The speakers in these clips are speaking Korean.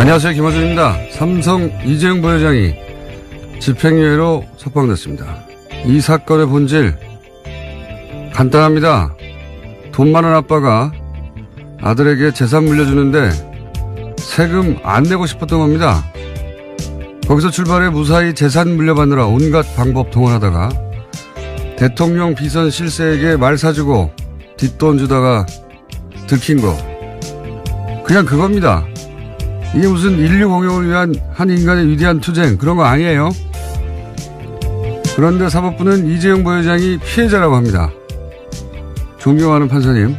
안녕하세요. 김어준입니다. 삼성 이재용 부회장이 집행유예로 석방됐습니다. 이 사건의 본질 간단합니다. 돈 많은 아빠가 아들에게 재산 물려주는데 세금 안 내고 싶었던 겁니다. 거기서 출발해 무사히 재산 물려받느라 온갖 방법 동원하다가 대통령 비선 실세에게 말 사주고 뒷돈 주다가 들킨 거 그냥 그겁니다. 이게 무슨 인류 공용을 위한 한 인간의 위대한 투쟁 그런 거 아니에요. 그런데 사법부는 이재용 부회장이 피해자라고 합니다. 존경하는 판사님,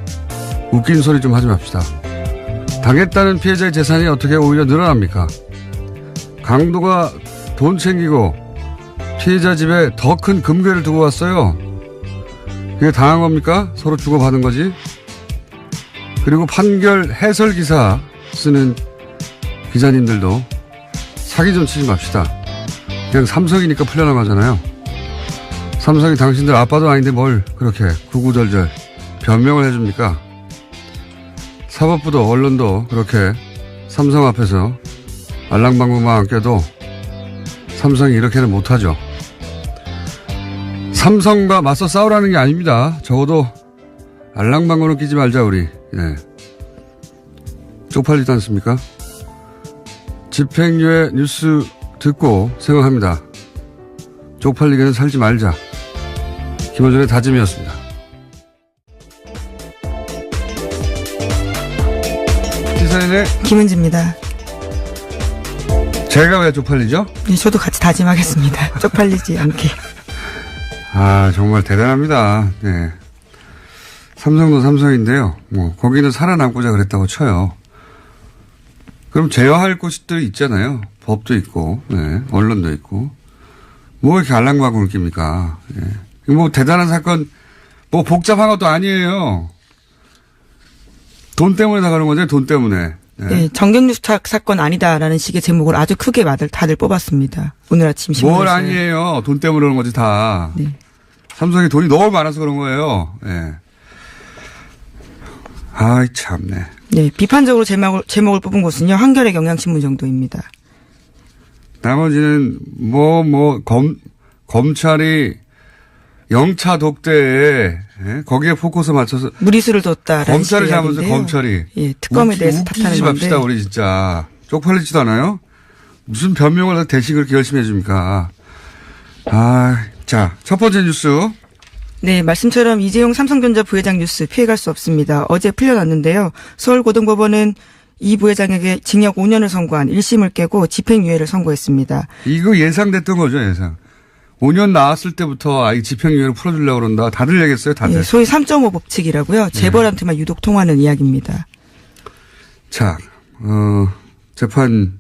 웃긴 소리 좀 하지 맙시다. 당했다는 피해자의 재산이 어떻게 오히려 늘어납니까? 강도가 돈 챙기고 피해자 집에 더 큰 금괴를 두고 왔어요. 그게 당한 겁니까? 서로 주고받은 거지. 그리고 판결 해설 기사 쓰는 기자님들도 사기 좀 치지 맙시다. 그냥 삼성이니까 풀려나가잖아요. 삼성이 당신들 아빠도 아닌데 뭘 그렇게 구구절절 변명을 해줍니까? 사법부도 언론도 그렇게 삼성 앞에서 알랑방구만 안 껴도 삼성이 이렇게는 못하죠. 삼성과 맞서 싸우라는 게 아닙니다. 적어도 알랑방구는 끼지 말자 우리. 예. 쪽팔리지 않습니까? 집행유예 뉴스 듣고 생각합니다. 쪽팔리게는 살지 말자. 김어준의 다짐이었습니다. 시사인의 김은지입니다. 제가 왜 쪽팔리죠? 네, 저도 같이 다짐하겠습니다. 쪽팔리지 않게. 아, 정말 대단합니다. 네. 삼성도 삼성인데요. 뭐, 거기는 살아남고자 그랬다고 쳐요. 그럼 제어할 곳들이 있잖아요. 법도 있고, 네. 언론도 있고. 뭐 이렇게 알랑방구를 낍니까? 네. 뭐 대단한 사건, 뭐 복잡한 것도 아니에요. 돈 때문에 나가는 거죠, 돈 때문에. 네. 네, 정경유착 사건 아니다라는 식의 제목을 아주 크게 다들 뽑았습니다. 오늘 아침 신문에서. 뭘 아니에요. 돈 때문에 그런 거지 다. 네. 삼성이 돈이 너무 많아서 그런 거예요. 네. 아이 참네. 네, 비판적으로 제목을 뽑은 곳은요. 한겨레 경향신문 정도입니다. 나머지는 검찰이 영차 독대에 예? 거기에 포커스 맞춰서 무리수를 뒀다라는 검찰이 잘못해서 검찰이 예, 특검에 대해서 탓하는 건데. 맙시다 우리 진짜 쪽팔리지도 않아요? 무슨 변명을 대신 그렇게 열심히 해줍니까? 아, 자, 첫 번째 뉴스. 네, 말씀처럼 이재용 삼성전자 부회장 뉴스 피해갈 수 없습니다. 어제 풀려났는데요. 서울고등법원은 이 부회장에게 징역 5년을 선고한 1심을 깨고 집행유예를 선고했습니다. 이거 예상됐던 거죠, 예상. 5년 나왔을 때부터 집행유예를 풀어주려고 그런다. 다들 얘기했어요, 다들. 네, 소위 3.5 법칙이라고요. 재벌한테만 유독 통하는 이야기입니다. 자, 재판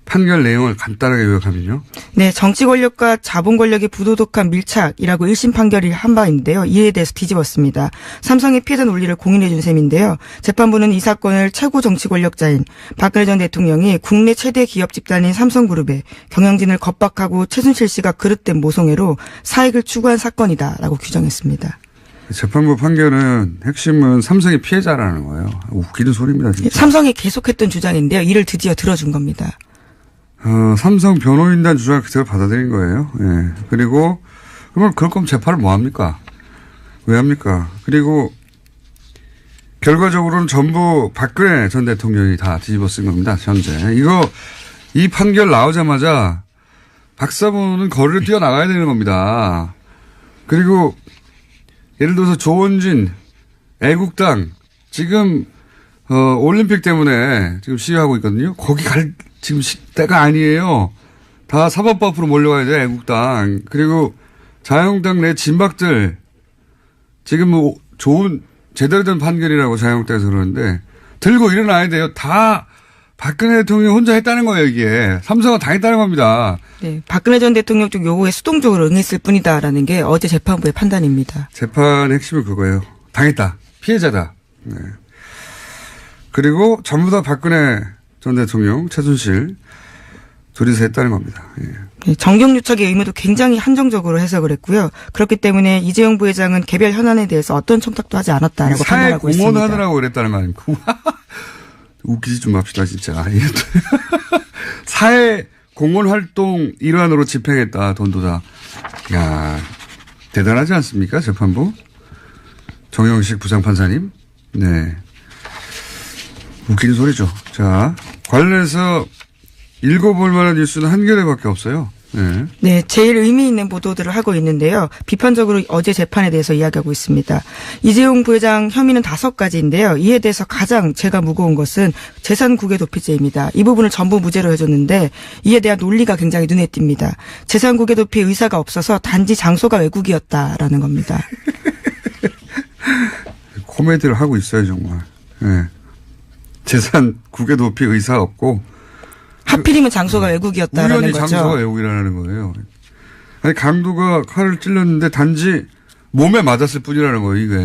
판결 내용을 간단하게 요약하면요. 네, 정치 권력과 자본 권력의 부도덕한 밀착이라고 1심 판결이 한 바 있는데요. 이에 대해서 뒤집었습니다. 삼성의 피해자 논리를 공인해 준 셈인데요. 재판부는 이 사건을 최고 정치 권력자인 박근혜 전 대통령이 국내 최대 기업 집단인 삼성그룹에 경영진을 겁박하고 최순실 씨가 그릇된 모성애로 사익을 추구한 사건이다라고 규정했습니다. 재판부 판결은 핵심은 삼성의 피해자라는 거예요. 웃기는 소리입니다. 진짜. 삼성이 계속했던 주장인데요. 이를 드디어 들어준 겁니다. 삼성 변호인단 주장을 그대로 받아들인 거예요. 예. 그리고, 그러면 그럴 거면 재판을 뭐 합니까? 왜 합니까? 그리고, 결과적으로는 전부 박근혜 전 대통령이 다 뒤집어 쓴 겁니다. 현재. 이 판결 나오자마자 박사부는 거리를 뛰어나가야 되는 겁니다. 그리고, 예를 들어서 조원진, 애국당, 지금, 올림픽 때문에 지금 시위하고 있거든요. 거기 지금 때가 아니에요. 다 사법부 앞으로 몰려가야 돼요, 애국당. 그리고 자유한국당 내 진박들, 지금 뭐 좋은, 제대로 된 판결이라고 자유한국당에서 그러는데, 들고 일어나야 돼요. 다 박근혜 대통령이 혼자 했다는 거예요, 이게. 삼성은 당했다는 겁니다. 네, 박근혜 전 대통령 쪽 요구에 수동적으로 응했을 뿐이다라는 게 어제 재판부의 판단입니다. 재판의 핵심은 그거예요. 당했다. 피해자다. 네. 그리고 전부 다 박근혜 전 대통령, 최순실 둘이서 했다는 겁니다. 예. 네, 정경유착의 의무도 굉장히 한정적으로 해석을 했고요. 그렇기 때문에 이재용 부회장은 개별 현안에 대해서 어떤 청탁도 하지 않았다라고 판단하고 있습니다. 사회 공헌하느라고 그랬다는 거 아닙니까? 웃기지 좀 맙시다, 진짜. 사회 공헌 활동 일환으로 집행했다, 돈도 다. 야, 대단하지 않습니까, 재판부? 정영식 부장판사님? 네. 웃기는 소리죠. 자, 관련해서 읽어볼 만한 뉴스는 한 개밖에 없어요. 네. 네, 제일 의미 있는 보도들을 하고 있는데요. 비판적으로 어제 재판에 대해서 이야기하고 있습니다. 이재용 부회장 혐의는 5가지인데요. 이에 대해서 가장 제가 무거운 것은 재산 국외 도피죄입니다. 이 부분을 전부 무죄로 해줬는데 이에 대한 논리가 굉장히 눈에 띕니다. 재산 국외 도피 의사가 없어서 단지 장소가 외국이었다라는 겁니다. 코미디를 하고 있어요, 정말. 네. 재산 국외 도피 의사 없고 하필이면 장소가 외국이었다라는 우연히 거죠. 장소가 외국이라는 거예요. 아니, 강도가 칼을 찔렀는데 단지 몸에 맞았을 뿐이라는 거예요, 이게.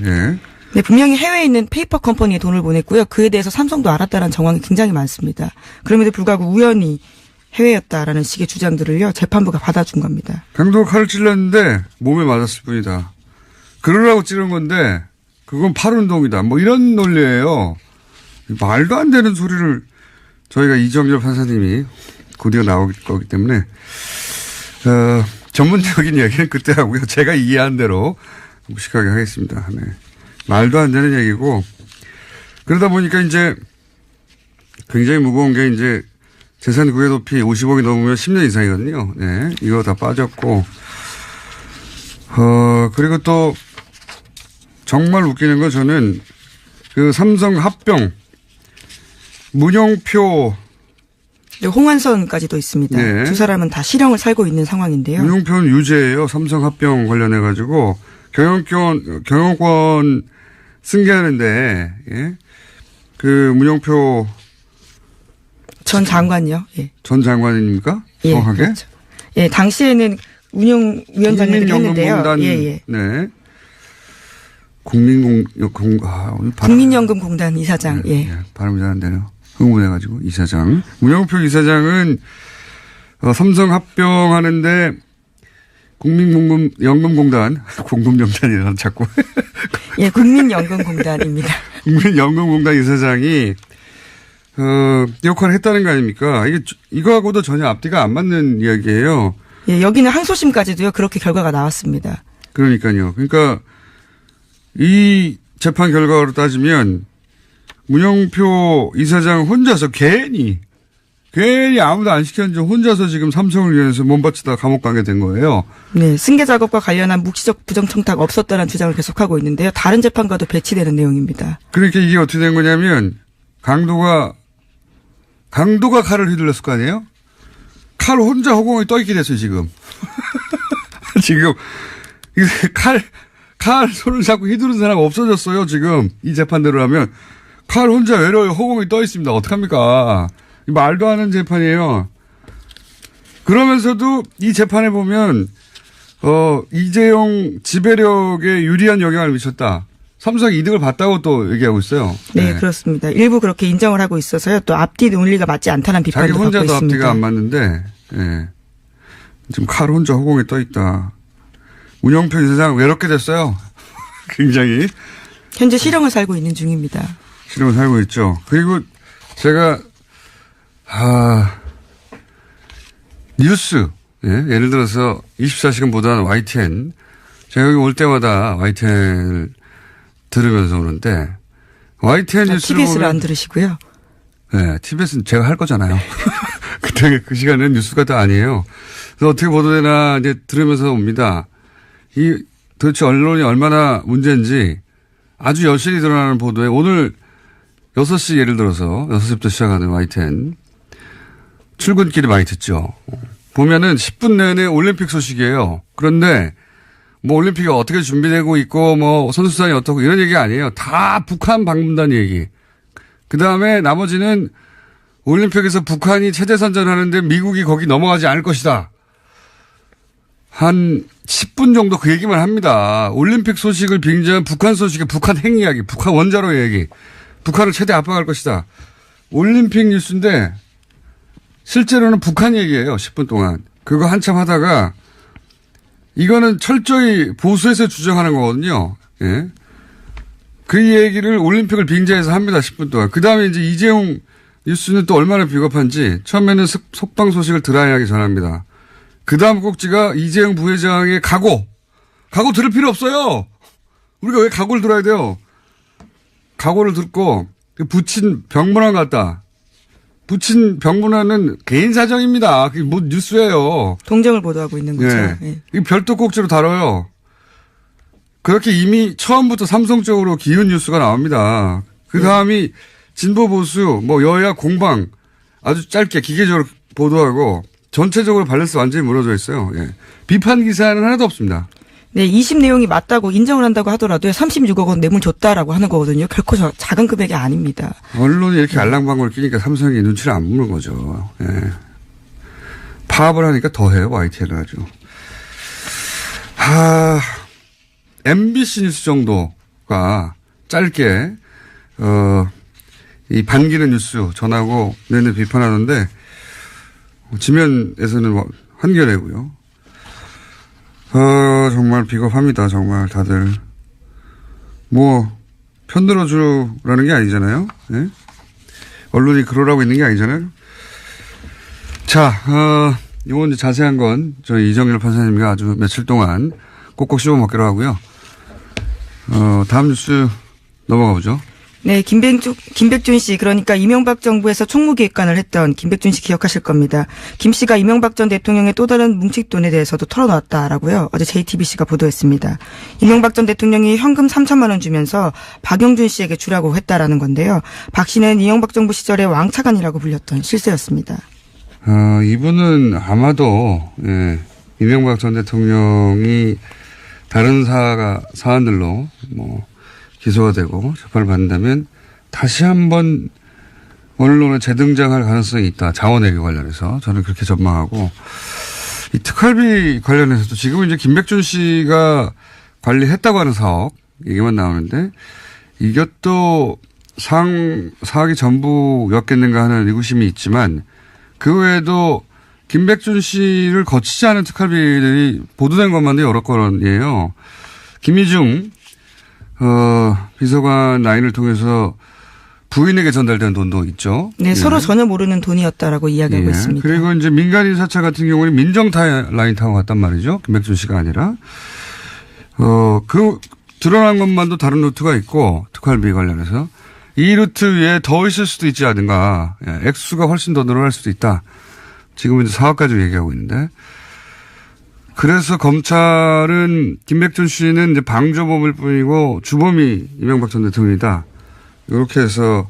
예. 네, 분명히 해외에 있는 페이퍼 컴퍼니에 돈을 보냈고요. 그에 대해서 삼성도 알았다는 정황이 굉장히 많습니다. 그럼에도 불구하고 우연히 해외였다라는 식의 주장들을요, 재판부가 받아준 겁니다. 강도가 칼을 찔렀는데 몸에 맞았을 뿐이다. 그러라고 찌른 건데 그건 팔운동이다. 뭐 이런 논리예요. 말도 안 되는 소리를 저희가 이정열 판사님이 곧이어 나올 거기 때문에 전문적인 얘기는 그때 하고요. 제가 이해한 대로 무식하게 하겠습니다. 네. 말도 안 되는 얘기고 그러다 보니까 이제 굉장히 무거운 게 이제 재산 국외 도피 50억이 넘으면 10년 이상이거든요. 네. 이거 다 빠졌고 그리고 또 정말 웃기는 건 저는 그 삼성 합병 문영표. 네, 홍한선까지도 있습니다. 네. 두 사람은 다 실형을 살고 있는 상황인데요. 문영표는 유죄예요. 삼성 합병 관련해가지고 경영권 승계하는데 예? 그 문영표 전 장관요. 예. 전 장관입니까? 정확하게? 예, 그렇죠. 예, 당시에는 운영위원장을 했는데요. 예. 네. 국민연금공단 이사장. 예. 발음이 잘 안 되네요. 흥분해가지고 이사장. 문영표 이사장은 삼성 합병하는데 국민연금공단 공금연단이라는 자꾸. 예, 국민연금공단입니다. 국민연금공단 이사장이 역할을 했다는 거 아닙니까? 이거하고도 전혀 앞뒤가 안 맞는 이야기예요. 예, 여기는 항소심까지도요. 그렇게 결과가 나왔습니다. 그러니까요. 그러니까 이 재판 결과로 따지면 문영표 이사장 혼자서 괜히 아무도 안 시켰는지 혼자서 지금 삼성을 위해서 몸바치다 감옥 가게 된 거예요. 네, 승계 작업과 관련한 묵시적 부정청탁 없었다는 주장을 계속하고 있는데요. 다른 재판과도 배치되는 내용입니다. 그러니까 이게 어떻게 된 거냐면 강도가 칼을 휘둘렀을 거 아니에요? 칼 혼자 허공에 떠 있게 됐어요, 지금. 지금 칼 손을 잡고 휘두른 사람 없어졌어요, 지금. 이 재판대로 하면. 칼 혼자 외로이 허공에 떠 있습니다. 어떡합니까? 말도 안 하는 재판이에요. 그러면서도 이 재판에 보면, 이재용 지배력에 유리한 영향을 미쳤다. 삼성이 이득을 봤다고 또 얘기하고 있어요. 네, 그렇습니다. 일부 그렇게 인정을 하고 있어서요. 또 앞뒤 논리가 맞지 않다는 비판도 받고 있습니다. 자기 혼자도 앞뒤가 안 맞는데, 예. 지금 칼 혼자 허공에 떠 있다. 문영표 이사장 외롭게 됐어요. 굉장히. 현재 실형을 살고 있는 중입니다. 실형을 살고 있죠. 그리고 제가, 뉴스, 예? 예를 들어서 24시간 보다는 YTN. 제가 여기 올 때마다 YTN을 들으면서 오는데, YTN 뉴스를 TBS를 보면, 안 들으시고요. 네, TBS는 제가 할 거잖아요. 그때 그 시간에는 뉴스가 또 아니에요. 그래서 어떻게 보도되나 이제 들으면서 옵니다. 도대체 언론이 얼마나 문제인지 아주 여실히 드러나는 보도에 오늘 6시 예를 들어서 6시부터 시작하는 YTN 출근길이 많이 듣죠. 보면은 10분 내내 올림픽 소식이에요. 그런데 뭐 올림픽이 어떻게 준비되고 있고 뭐 선수단이 어떻고 이런 얘기 아니에요. 다 북한 방문단 얘기. 그 다음에 나머지는 올림픽에서 북한이 체제 선전하는데 미국이 거기 넘어가지 않을 것이다. 한 10분 정도 그 얘기만 합니다. 올림픽 소식을 빙자한 북한 소식의 북한 핵 이야기, 북한 원자로 얘기, 북한을 최대 압박할 것이다. 올림픽 뉴스인데 실제로는 북한 얘기예요. 10분 동안. 그거 한참 하다가 이거는 철저히 보수에서 주장하는 거거든요. 예. 그 얘기를 올림픽을 빙자해서 합니다. 10분 동안. 그 다음에 이제 이재용 뉴스는 또 얼마나 비겁한지 처음에는 속방 소식을 드라이하게 전합니다. 그 다음 꼭지가 이재용 부회장의 각오. 각오 들을 필요 없어요. 우리가 왜 각오를 들어야 돼요? 각오를 듣고 부친 병문안 갔다. 부친 병문안은 개인 사정입니다. 그게 뭐 뉴스예요. 동정을 보도하고 있는 거죠. 네. 네. 이 별도 꼭지로 다뤄요. 그렇게 이미 처음부터 삼성적으로 기운 뉴스가 나옵니다. 그 다음이 진보 보수, 뭐 여야 공방 아주 짧게 기계적으로 보도하고 전체적으로 밸런스 완전히 무너져 있어요. 예. 비판 기사는 하나도 없습니다. 네, 20 내용이 맞다고 인정을 한다고 하더라도 36억 원 뇌물 줬다라고 하는 거거든요. 결코 작은 금액이 아닙니다. 언론이 이렇게 알랑방구를 끼니까 삼성이 눈치를 안 보는 거죠. 예. 파업을 하니까 더해요, YTN을 아주. MBC 뉴스 정도가 짧게, 이 반기는 뉴스 전하고 내내 비판하는데, 지면에서는 한겨레고요. 정말 비겁합니다. 정말 다들. 뭐, 편들어주라는 게 아니잖아요. 예? 언론이 그러라고 있는 게 아니잖아요. 자, 이건 이제 자세한 건 저희 이정열 판사님과 아주 며칠 동안 꼭꼭 씹어 먹기로 하고요. 다음 뉴스 넘어가 보죠. 네, 김백준 씨, 그러니까 이명박 정부에서 총무기획관을 했던 김백준 씨 기억하실 겁니다. 김 씨가 이명박 전 대통령의 또 다른 뭉칫돈에 대해서도 털어놨다라고요. 어제 JTBC가 보도했습니다. 이명박 전 대통령이 현금 3천만 원 주면서 박영준 씨에게 주라고 했다라는 건데요. 박 씨는 이명박 정부 시절에 왕차관이라고 불렸던 실세였습니다. 이분은 아마도, 예, 이명박 전 대통령이 다른 사안들로 기소가 되고 재판을 받는다면 다시 한번 언론에 재등장할 가능성이 있다. 자원외교 관련해서 저는 그렇게 전망하고, 이 특활비 관련해서도 지금은 이제 김백준 씨가 관리했다고 하는 사업 얘기만 나오는데 이것도 사학이 전부였겠는가 하는 의구심이 있지만 그 외에도 김백준 씨를 거치지 않은 특활비들이 보도된 것만도 여러 건이에요. 김희중 비서관 라인을 통해서 부인에게 전달된 돈도 있죠. 네, 예. 서로 전혀 모르는 돈이었다라고 이야기하고 예. 있습니다. 그리고 이제 민간인 사찰 같은 경우는 민정타 라인 타고 갔단 말이죠. 김백준 씨가 아니라. 그 드러난 것만도 다른 루트가 있고 특활비 관련해서 이 루트 위에 더 있을 수도 있지 않은가. 예. 액수가 훨씬 더 늘어날 수도 있다. 지금은 이제 4억 가지고 얘기하고 있는데. 그래서 검찰은 김백준 씨는 이제 방조범일 뿐이고 주범이 이명박 전 대통령이다. 이렇게 해서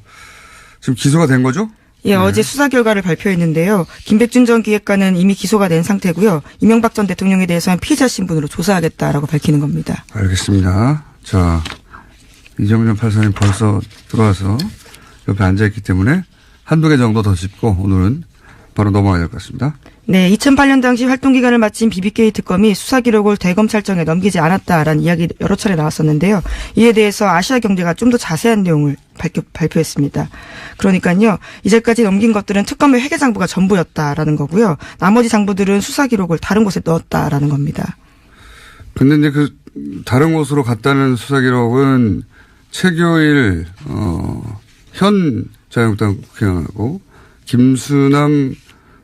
지금 기소가 된 거죠? 예, 네. 어제 수사 결과를 발표했는데요. 김백준 전 기획관은 이미 기소가 된 상태고요. 이명박 전 대통령에 대해서는 피의자 신분으로 조사하겠다라고 밝히는 겁니다. 알겠습니다. 자, 이정렬 판사님 벌써 들어와서 옆에 앉아있기 때문에 한두 개 정도 더 짚고 오늘은 바로 넘어가야 될 것 같습니다. 네, 2008년 당시 활동기간을 마친 BBK 특검이 수사 기록을 대검찰청에 넘기지 않았다라는 이야기 여러 차례 나왔었는데요. 이에 대해서 아시아경제가 좀 더 자세한 내용을 발표했습니다. 그러니까요, 이제까지 넘긴 것들은 특검의 회계장부가 전부였다라는 거고요. 나머지 장부들은 수사 기록을 다른 곳에 넣었다라는 겁니다. 근데 이제 그 다른 곳으로 갔다는 수사 기록은 최교일 현 자유한국당 국회의원하고 김수남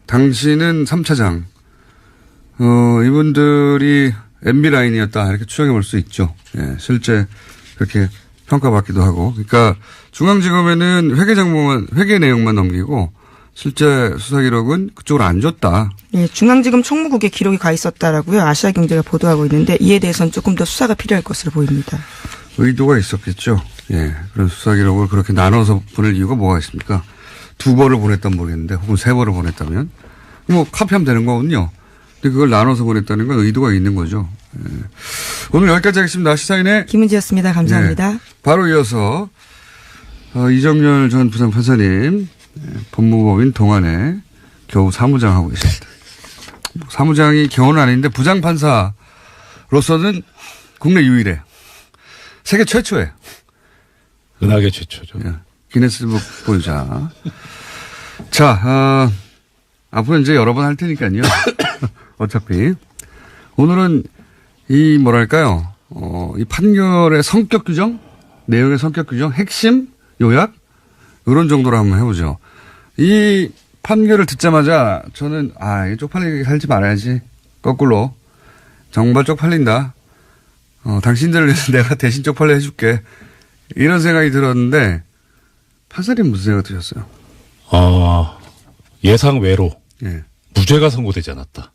당시는 3차장, 이분들이 MB 라인이었다. 이렇게 추정해 볼 수 있죠. 예, 실제 그렇게 평가받기도 하고. 그러니까 중앙지검에는 회계 내용만 넘기고 실제 수사 기록은 그쪽으로 안 줬다. 예, 중앙지검 총무국에 기록이 가 있었다라고요. 아시아경제가 보도하고 있는데 이에 대해서는 조금 더 수사가 필요할 것으로 보입니다. 의도가 있었겠죠. 예, 그런 수사 기록을 그렇게 나눠서 보낼 이유가 뭐가 있습니까? 2번을 보냈다면 모르겠는데 혹은 3번을 보냈다면 뭐 카피하면 되는 거군요. 근데 그걸 나눠서 보냈다는 건 의도가 있는 거죠. 예. 오늘 여기까지 하겠습니다. 시사인의 김은지였습니다. 감사합니다. 예. 바로 이어서 이정렬 전 부장판사님 법무법인 동안에 겨우 사무장 하고 계십니다. 사무장이 겨우는 아닌데 부장판사로서는 국내 유일해. 세계 최초에. 은하계 최초죠. 예. 기네스북 보유자. 자, 앞으로 이제 여러 번 할 테니까요. 어차피. 오늘은 이 뭐랄까요. 이 판결의 성격 규정? 내용의 성격 규정, 핵심, 요약 이런 정도로 한번 해보죠. 이 판결을 듣자마자 저는 이거 쪽팔리게 살지 말아야지. 거꾸로 정말 쪽팔린다. 당신들을 위해서 내가 대신 쪽팔려 해줄게. 이런 생각이 들었는데 판사님 무슨 생각 드셨어요? 예상 외로 예. 무죄가 선고되지 않았다.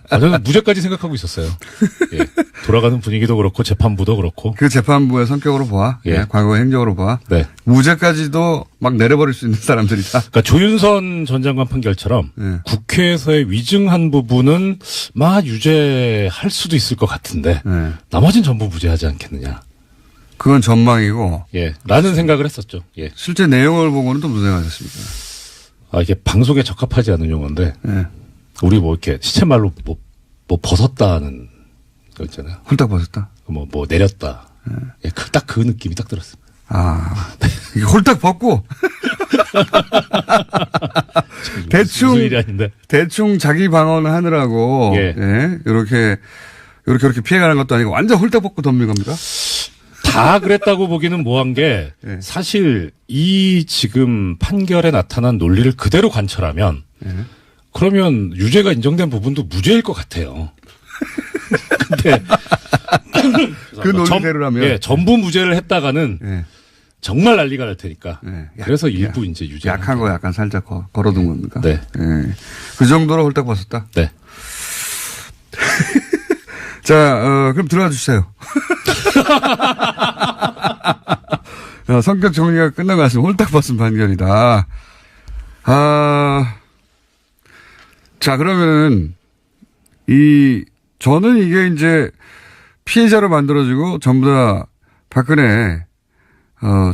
저는 무죄까지 생각하고 있었어요. 예. 돌아가는 분위기도 그렇고 재판부도 그렇고. 그 재판부의 성격으로 봐. 예. 과거의 행적으로 봐. 네. 무죄까지도 막 내려버릴 수 있는 사람들이다. 그러니까 조윤선 전 장관 판결처럼 예. 국회에서의 위증한 부분은 유죄할 수도 있을 것 같은데 예. 나머지는 전부 무죄하지 않겠느냐. 그건 전망이고. 예. 라는 생각을 했었죠. 예. 실제 내용을 보고는 또 무슨 생각하셨습니까? 이게 방송에 적합하지 않은 용어인데 예. 우리 이렇게 시쳇말로 뭐 벗었다는 거 있잖아요. 홀딱 벗었다. 뭐 내렸다. 예. 딱 그 느낌이 딱 들었어요. 이게 홀딱 벗고. 무슨 일이 아닌데. 대충 자기 방어를 하느라고. 예. 이렇게 피해가는 것도 아니고 완전 홀딱 벗고 덤빈 겁니까? 다 그랬다고 보기는 뭐한 게 예. 사실 이 지금 판결에 나타난 논리를 그대로 관철하면 그러면 유죄가 인정된 부분도 무죄일 것 같아요. 근데 그 논리대로라면 예, 전부 무죄를 했다가는 예. 정말 난리가 날 테니까. 예. 그래서 일부 이제 유죄. 약한 거 약간 살짝 걸어둔 겁니까? 네. 예. 그 정도로 홀딱 벗었다. 네. 자, 그럼 들어가 주세요. 성격 정리가 끝난 것 같습니다. 홀딱 벗은 판결이다. 자, 그러면은, 저는 이게 이제 피해자로 만들어지고 전부 다 박근혜,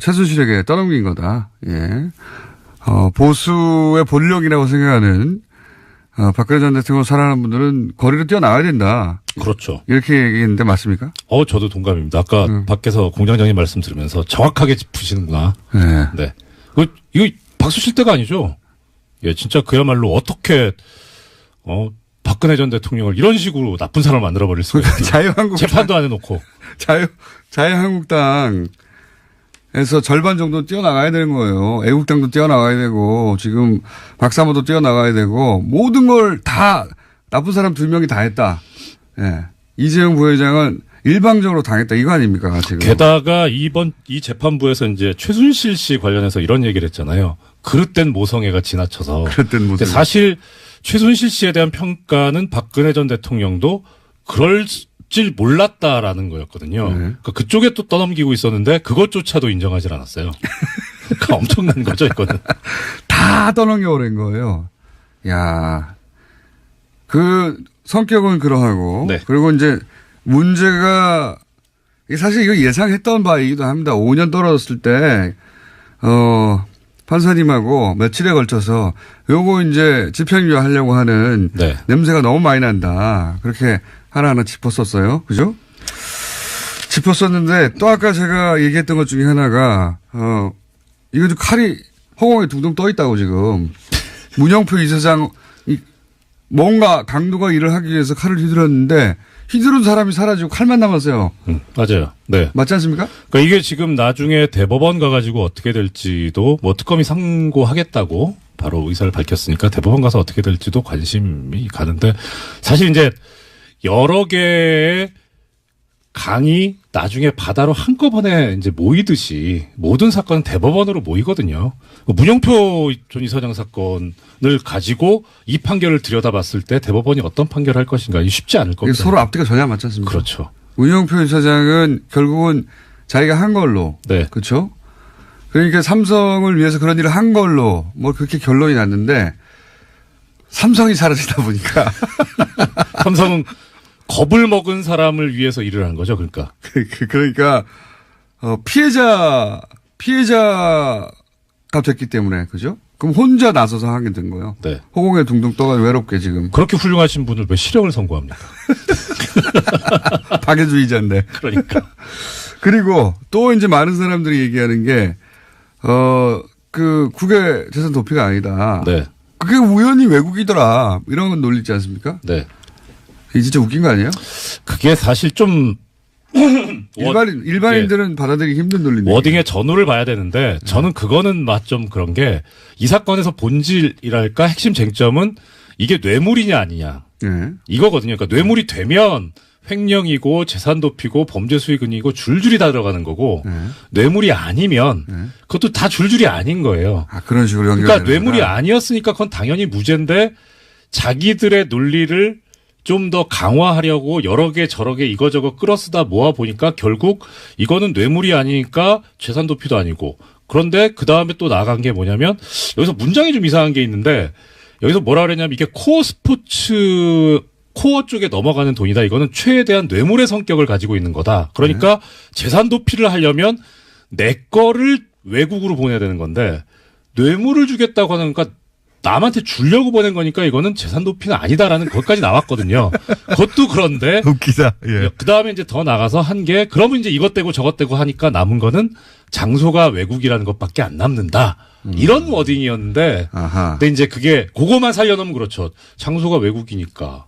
최순실에게 떠넘긴 거다. 예. 보수의 본력이라고 생각하는, 박근혜 전 대통령 사랑하는 분들은 거리로 뛰어나와야 된다. 그렇죠. 이렇게 얘기했는데 맞습니까? 저도 동감입니다. 아까 밖에서 공장장님 말씀 들으면서 정확하게 짚으시는구나. 네. 네. 이거 박수 칠 때가 아니죠. 예, 진짜 그야말로 어떻게, 박근혜 전 대통령을 이런 식으로 나쁜 사람을 만들어버릴 수가 있나. 자유한국당. 재판도 안 해놓고. 자유한국당에서 절반 정도 뛰어나가야 되는 거예요. 애국당도 뛰어나가야 되고, 지금 박사모도 뛰어나가야 되고, 모든 걸 다, 나쁜 사람 2명이 다 했다. 예. 이재용 부회장은 일방적으로 당했다. 이거 아닙니까, 지금? 게다가 이 재판부에서 이제 최순실 씨 관련해서 이런 얘기를 했잖아요. 그릇된 모성애가 지나쳐서. 그릇된 모성애. 사실 최순실 씨에 대한 평가는 박근혜 전 대통령도 그럴 줄 몰랐다라는 거였거든요. 네. 그러니까 그쪽에 또 떠넘기고 있었는데 그것조차도 인정하지 않았어요. 그러니까 엄청난 거죠, 이거는. 다 떠넘겨버린 거예요. 야, 성격은 그러하고. 네. 그리고 이제 문제가, 사실 이거 예상했던 바이기도 합니다. 5년 떨어졌을 때, 판사님하고 며칠에 걸쳐서 요거 이제 집행유예 하려고 하는 네. 냄새가 너무 많이 난다. 그렇게 하나하나 짚었었어요. 그죠? 짚었었는데 또 아까 제가 얘기했던 것 중에 하나가, 이거 좀 칼이 허공에 둥둥 떠 있다고 지금. 문영표 이사장, 뭔가 강도가 일을 하기 위해서 칼을 휘둘렀는데 휘두른 사람이 사라지고 칼만 남았어요. 맞아요. 네. 맞지 않습니까? 그러니까 이게 지금 나중에 대법원 가가지고 어떻게 될지도 특검이 상고하겠다고 바로 의사를 밝혔으니까 대법원 가서 어떻게 될지도 관심이 가는데 사실 이제 여러 개의 강이 나중에 바다로 한꺼번에 이제 모이듯이 모든 사건은 대법원으로 모이거든요. 문영표 전 이사장 사건을 가지고 이 판결을 들여다봤을 때 대법원이 어떤 판결을 할 것인가 쉽지 않을 겁니다. 서로 앞뒤가 전혀 안 맞지 않습니까? 그렇죠. 문영표 이사장은 결국은 자기가 한 걸로. 네. 그렇죠? 그러니까 삼성을 위해서 그런 일을 한 걸로 그렇게 결론이 났는데 삼성이 사라지다 보니까. 삼성은 겁을 먹은 사람을 위해서 일을 한 거죠, 그러니까. 그러니까, 피해자가 됐기 때문에, 그죠? 그럼 혼자 나서서 하게 된 거예요. 네. 허공에 둥둥 떠가지고 외롭게 지금. 그렇게 훌륭하신 분을 왜 실형을 선고합니까? 파괴주의자인데. 그러니까. 그리고 또 이제 많은 사람들이 얘기하는 게, 국외 재산 도피가 아니다. 네. 그게 우연히 외국이더라. 이런 건 논리 있지 않습니까? 네. 이게 진짜 웃긴 거 아니에요? 그게 사실 좀 일반인들은 받아들이기 힘든 논리인데. 워딩의 전후를 봐야 되는데 저는 그거는 좀 그런 게 이 사건에서 본질이랄까 핵심 쟁점은 이게 뇌물이냐 아니냐 이거거든요. 그러니까 뇌물이 되면 횡령이고 재산 도피고 범죄 수익은이고 줄줄이 다 들어가는 거고 뇌물이 아니면 그것도 다 줄줄이 아닌 거예요. 아, 그런 식으로 그러니까 뇌물이 아니었으니까 그건 당연히 무죄인데 자기들의 논리를 좀 더 강화하려고 여러 개 저러 개 이거저거 끌어쓰다 모아 보니까 결국 이거는 뇌물이 아니니까 재산 도피도 아니고 그런데 그 다음에 또 나아간 게 뭐냐면 여기서 문장이 좀 이상한 게 있는데 여기서 뭐라 그랬냐면 이게 코어 스포츠 코어 쪽에 넘어가는 돈이다. 이거는 최대한 뇌물의 성격을 가지고 있는 거다. 그러니까 재산 도피를 하려면 내 거를 외국으로 보내야 되는 건데 뇌물을 주겠다고 하는 거니까 남한테 주려고 보낸 거니까 이거는 재산 도피는 아니다라는 것까지 나왔거든요. 그것도 그런데 웃기다. 예. 그 다음에 이제 더 나가서 한 게 그러면 이제 이것 떼고 저것 떼고 하니까 남은 거는 장소가 외국이라는 것밖에 안 남는다. 이런 워딩이었는데 아하. 근데 이제 그게 그거만 살려놓으면 그렇죠. 장소가 외국이니까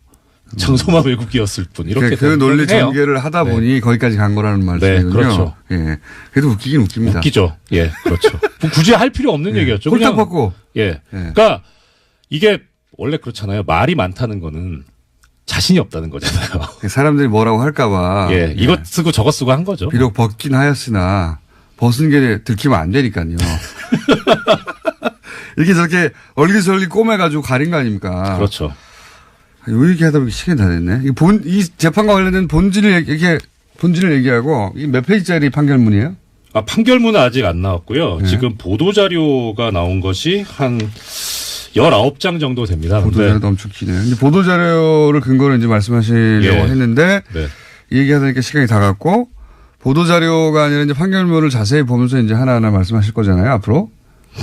장소만 외국이었을 뿐 이렇게 그 논리 해요. 전개를 하다 보니 거기까지 간 거라는 말씀이군요. 네, 그렇죠. 예. 그래도 웃기긴 웃깁니다. 웃기죠. 예, 그렇죠. 굳이 할 필요 없는 얘기였죠. 홀딱 받고. 예. 그러니까 이게 원래 그렇잖아요. 말이 많다는 거는 자신이 없다는 거잖아요. 사람들이 뭐라고 할까봐. 예, 이것 쓰고 저것 쓰고 한 거죠. 비록 벗긴 하였으나 벗은 게 들키면 안 되니까요. 이렇게 저렇게 얼기설기 꼬매가지고 가린 거 아닙니까? 그렇죠. 왜 이렇게 하다 보니 시간이 다 됐네. 이 재판과 관련된 본질을 얘기하고 이게 몇 페이지짜리 판결문이에요? 아, 판결문은 아직 안 나왔고요. 지금 보도자료가 나온 것이 한 19장 정도 됩니다. 보도자료도 엄청 기네요. 이제 보도자료를 근거로 이제 말씀하시려고 했는데 이 얘기하다니까 시간이 다 갔고 보도자료가 아니라 이제 판결문을 자세히 보면서 이제 하나하나 말씀하실 거잖아요, 앞으로.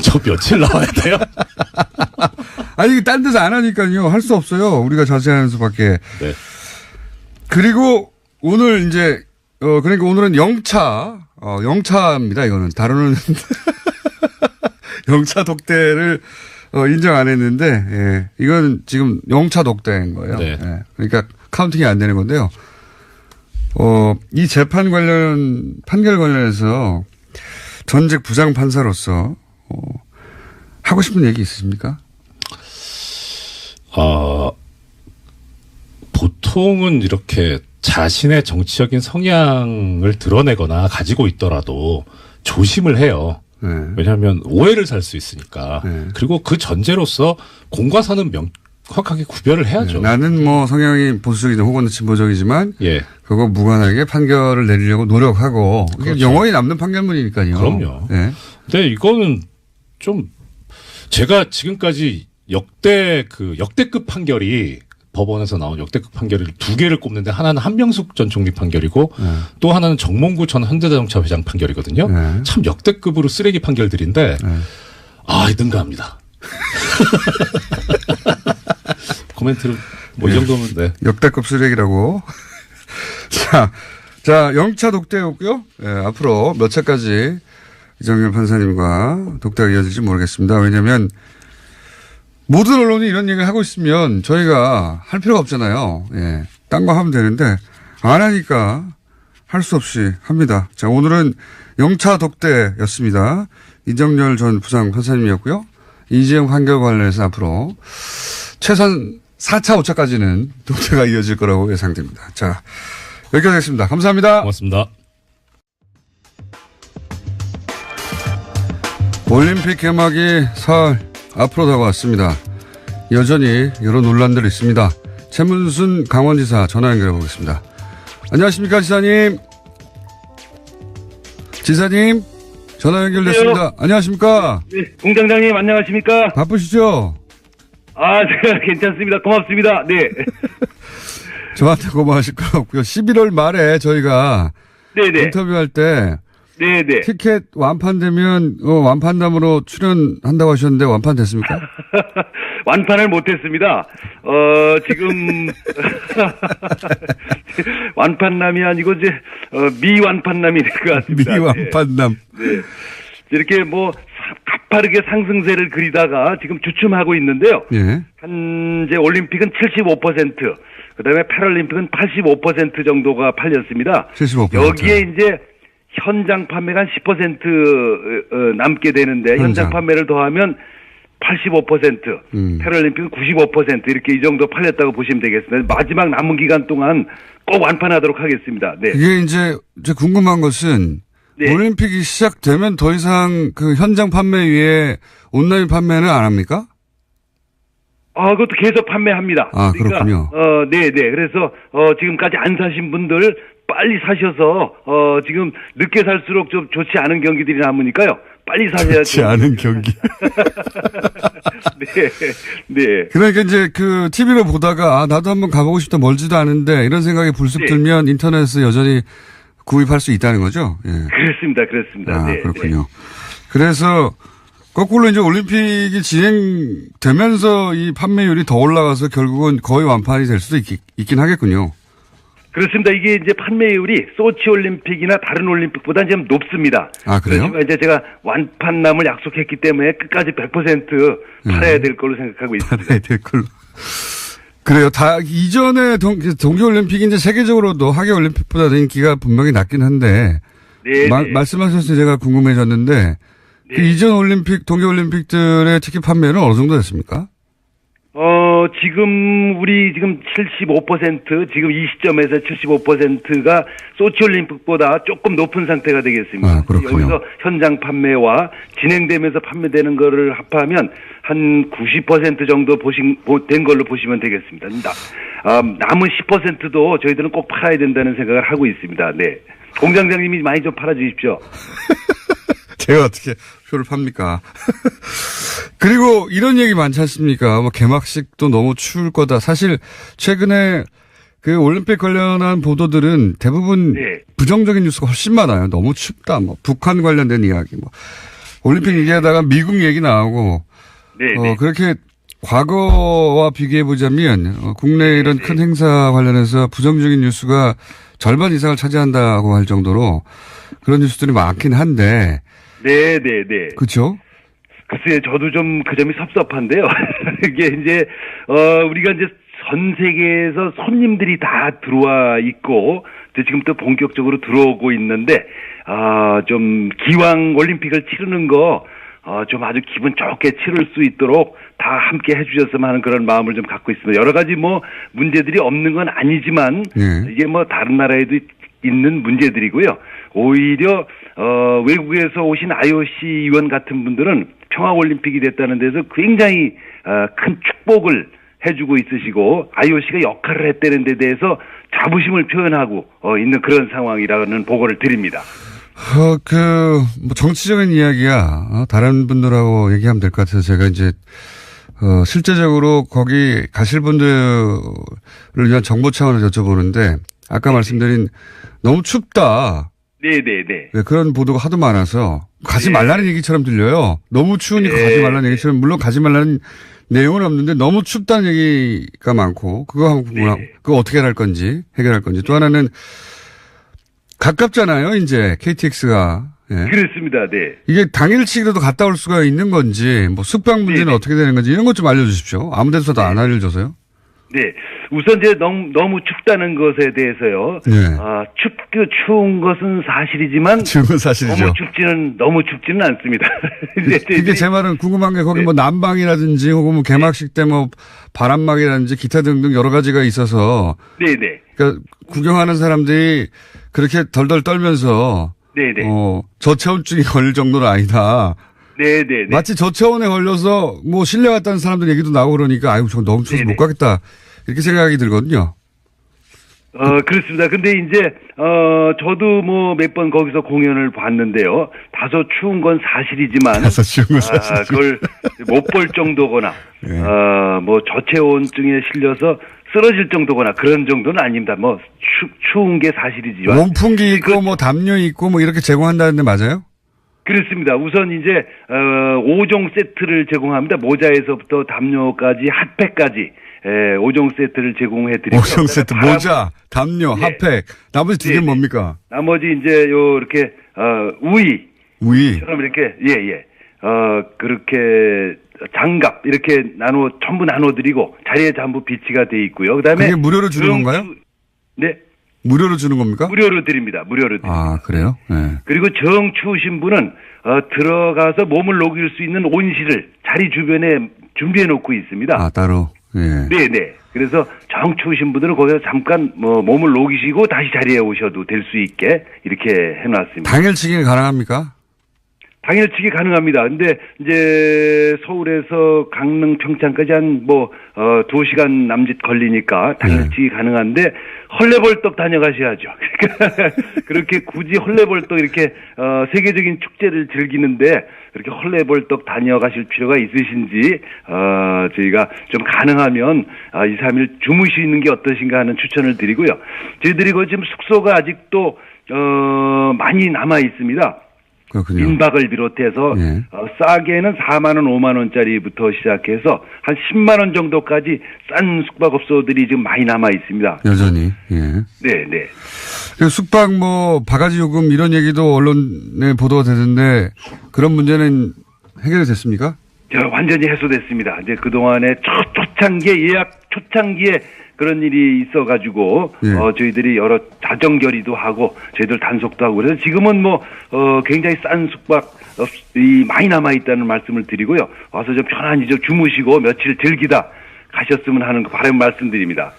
저 며칠 나와야 돼요? 아니, 딴 데서 안 하니까요. 할 수 없어요. 우리가 자세히 하는 수밖에. 네. 그리고 오늘 이제, 그러니까 오늘은 영차입니다. 이거는. 다루는 영차 독대를 인정 안 했는데, 예. 이건 지금 영차 독대인 거예요. 네. 예. 그러니까 카운팅이 안 되는 건데요. 이 재판 판결 관련해서 전직 부장판사로서, 하고 싶은 얘기 있으십니까? 보통은 이렇게 자신의 정치적인 성향을 드러내거나 가지고 있더라도 조심을 해요. 네. 왜냐하면 오해를 살 수 있으니까. 네. 그리고 그 전제로서 공과 사는 명확하게 구별을 해야죠. 네. 나는 뭐 성향이 보수적이든 혹은 진보적이지만 예. 그거 무관하게 판결을 내리려고 노력하고 그렇죠. 이게 영원히 남는 판결문이니까요. 그럼요. 네. 근데 이거는 좀 제가 지금까지 역대급 판결이 법원에서 나온 역대급 판결을 두 개를 꼽는데 하나는 한명숙 전 총리 판결이고 또 하나는 정몽구 전 현대자동차 회장 판결이거든요. 네. 참 역대급으로 쓰레기 판결들인데 능가합니다. 코멘트를 이 정도면 네. 역대급 쓰레기라고. 자, 영차 독대였고요. 네, 앞으로 몇 차까지 이정열 판사님과 독대가 이어질지 모르겠습니다. 왜냐하면 모든 언론이 이런 얘기를 하고 있으면 저희가 할 필요가 없잖아요. 예. 딴 거 하면 되는데 안 하니까 할 수 없이 합니다. 자, 오늘은 영차 독대였습니다. 이정열 전 부장 판사님이었고요. 이재용 판결 관련해서 앞으로 최소한 4차, 5차까지는 독대가 이어질 거라고 예상됩니다. 자, 여기까지 하겠습니다. 감사합니다. 고맙습니다. 올림픽 개막이 사흘 앞으로 다가왔습니다. 여전히 여러 논란들이 있습니다. 최문순 강원지사 전화 연결해 보겠습니다. 안녕하십니까, 지사님. 지사님, 전화 연결됐습니다. 네, 안녕하십니까. 네, 공장장님 안녕하십니까? 바쁘시죠? 제가 괜찮습니다. 고맙습니다. 네. 저한테 고마우실 거 없고요. 11월 말에 저희가 네네. 인터뷰할 때 네네. 티켓 완판되면 완판담으로 출연한다고 하셨는데 완판됐습니까? 완판을 못했습니다. 지금 완판남이 아니고 이제 미완판남이 될 것 같습니다. 미완판남. 네. 이렇게 뭐 가파르게 상승세를 그리다가 지금 주춤하고 있는데요. 예. 현재 올림픽은 75%, 그다음에 패럴림픽은 85% 정도가 팔렸습니다. 75%. 여기에 이제 현장 판매가 한 10% 남게 되는데 현장 판매를 더하면 85%, 패럴림픽은 95% 이렇게 이 정도 팔렸다고 보시면 되겠습니다. 마지막 남은 기간 동안 꼭 완판하도록 하겠습니다. 네. 이게 이제 궁금한 것은 네. 올림픽이 시작되면 더 이상 그 현장 판매 위에 온라인 판매는 안 합니까? 그것도 계속 판매합니다. 아, 그렇군요. 네네. 그래서, 지금까지 안 사신 분들 빨리 사셔서, 지금 늦게 살수록 좀 좋지 않은 경기들이 남으니까요. 빨리 사셔야죠. 좋지 않은 경기. 네. 네. 그러니까 이제 그 TV로 보다가 나도 한번 가보고 싶다 멀지도 않은데 이런 생각이 불쑥 네. 들면 인터넷에서 여전히 구입할 수 있다는 거죠? 예. 그렇습니다. 아, 네. 그렇군요. 네. 그래서 거꾸로 이제 올림픽이 진행되면서 이 판매율이 더 올라가서 결국은 거의 완판이 될 수도 있긴 하겠군요. 그렇습니다. 이게 이제 판매율이 소치 올림픽이나 다른 올림픽보다 좀 높습니다. 아, 그래요? 그렇지만 이제 제가 완판남을 약속했기 때문에 끝까지 100% 팔아야 될 걸로 생각하고 있습니다. 팔아야 될 걸로. 그래요. 이전에 동계올림픽이 이제 세계적으로도 하계올림픽보다 인기가 분명히 낮긴 한데. 네. 말씀하셔서 제가 궁금해졌는데. 네. 그 이전 동계올림픽들의 티켓 판매는 어느 정도 됐습니까? 지금 75% 지금 이 시점에서 75%가 소치올림픽보다 조금 높은 상태가 되겠습니다. 아, 그렇군요. 여기서 현장 판매와 진행되면서 판매되는 거를 합하면 한 90% 정도 된 걸로 보시면 되겠습니다. 남은 10%도 저희들은 꼭 팔아야 된다는 생각을 하고 있습니다. 네. 공장장님이 많이 좀 팔아주십시오. 제가 어떻게 표를 팝니까? 그리고 이런 얘기 많지 않습니까? 개막식도 너무 추울 거다. 사실 최근에 그 올림픽 관련한 보도들은 대부분 네. 부정적인 뉴스가 훨씬 많아요. 너무 춥다. 북한 관련된 이야기. 올림픽 얘기하다가 미국 얘기 나오고. 네. 그렇게 과거와 비교해 보자면 국내 이런 큰 행사 관련해서 부정적인 뉴스가 절반 이상을 차지한다고 할 정도로 그런 뉴스들이 많긴 한데. 네. 그렇죠? 글쎄요, 저도 좀 그 점이 섭섭한데요. 이게 이제, 우리가 이제 전 세계에서 손님들이 다 들어와 있고, 지금 또 본격적으로 들어오고 있는데, 좀 기왕 올림픽을 치르는 거, 좀 아주 기분 좋게 치를 수 있도록 다 함께 해주셨으면 하는 그런 마음을 좀 갖고 있습니다. 여러 가지 문제들이 없는 건 아니지만, 이게 다른 나라에도 있는 문제들이고요. 오히려 외국에서 오신 IOC 위원 같은 분들은 평화올림픽이 됐다는 데서 굉장히 큰 축복을 해주고 있으시고 IOC가 역할을 했다는 데 대해서 자부심을 표현하고 있는 그런 상황이라는 보고를 드립니다. 정치적인 이야기야. 다른 분들하고 얘기하면 될 것 같아서 제가 이제 실제적으로 거기 가실 분들을 위한 정보 차원에서 여쭤보는데 아까 말씀드린 너무 춥다. 네네네. 네, 그런 보도가 하도 많아서 가지 말라는 얘기처럼 들려요. 너무 추우니까 가지 말라는 얘기처럼 물론 가지 말라는 내용은 없는데 너무 춥다는 얘기가 많고 그거 어떻게 해결할 건지 또 하나는 가깝잖아요. 이제 KTX가. 예. 그렇습니다. 네. 이게 당일치기라도 갔다 올 수가 있는 건지 숙박 문제는 어떻게 되는 건지 이런 것 좀 알려주십시오. 아무 데서도 안 알려줘서요. 네. 우선 이제 너무 춥다는 것에 대해서요. 네. 추운 것은 사실이지만. 추운 건 사실이죠. 너무 춥지는 않습니다. 이게 제 말은 궁금한 게 거기 난방이라든지 혹은 개막식 때 바람막이라든지 기타 등등 여러 가지가 있어서. 네네. 그러니까 구경하는 사람들이 그렇게 덜덜 떨면서. 네네. 저체온증이 걸릴 정도는 아니다. 네네. 마치 저체온에 걸려서 실내 갔다는 사람들 얘기도 나오고 그러니까 저 너무 추워서 못 가겠다. 이렇게 생각이 들거든요. 그렇습니다. 근데 이제, 저도 몇 번 거기서 공연을 봤는데요. 다소 추운 건 사실이지만. 그걸 못 볼 정도거나, 네. 저체온증에 실려서 쓰러질 정도거나 그런 정도는 아닙니다. 추운 게 사실이지만. 원풍기 있고, 담요 있고, 이렇게 제공한다는데 맞아요? 그렇습니다. 우선 이제, 5종 세트를 제공합니다. 모자에서부터 담요까지, 핫팩까지. 5종 세트를 제공해 드리고요. 5종 세트, 모자, 담요, 핫팩. 나머지 두 개는 뭡니까? 나머지 이제 이렇게, 우이. 우이. 처럼 이렇게, 그렇게, 장갑 이렇게 전부 나눠드리고 자리에 전부 비치가 돼 있고요. 그다음에 그게 무료로 주는 건가요? 네. 무료로 주는 겁니까? 무료로 드립니다. 무료로 드립니다. 아, 그래요? 네. 그리고 정 추우신 분은 들어가서 몸을 녹일 수 있는 온실을 자리 주변에 준비해 놓고 있습니다. 아, 따로. 예. 네네. 그래서 정 추우신 분들은 거기서 잠깐 몸을 녹이시고 다시 자리에 오셔도 될 수 있게 이렇게 해놨습니다. 당일치기 가능합니까? 당일치기 가능합니다. 근데 이제 서울에서 강릉 평창까지 한 2시간 남짓 걸리니까 당일치기 가능한데 헐레벌떡 다녀가셔야죠. 그러니까 그렇게 굳이 헐레벌떡 이렇게 세계적인 축제를 즐기는데 그렇게 헐레벌떡 다녀가실 필요가 있으신지 저희가 좀 가능하면 2, 3일 주무시는 게 어떠신가 하는 추천을 드리고요. 저희들이 지금 숙소가 아직도 많이 남아 있습니다. 그렇군요. 민박을 비롯해서 예. 싸게는 4만 원, 5만 원짜리부터 시작해서 한 10만 원 정도까지 싼 숙박업소들이 지금 많이 남아 있습니다. 여전히. 예. 네, 네. 숙박 바가지 요금 이런 얘기도 언론에 보도가 되는데 그런 문제는 해결이 됐습니까? 완전히 해소됐습니다. 이제 그동안에 초창기에 예약 초창기에 그런 일이 있어가지고 예. 저희들이 여러 자정 결의도 하고 저희들 단속도 하고 그래서 지금은 굉장히 싼 숙박이 많이 남아 있다는 말씀을 드리고요. 와서 좀 편안히 좀 주무시고 며칠 즐기다 가셨으면 하는 바람 말씀드립니다.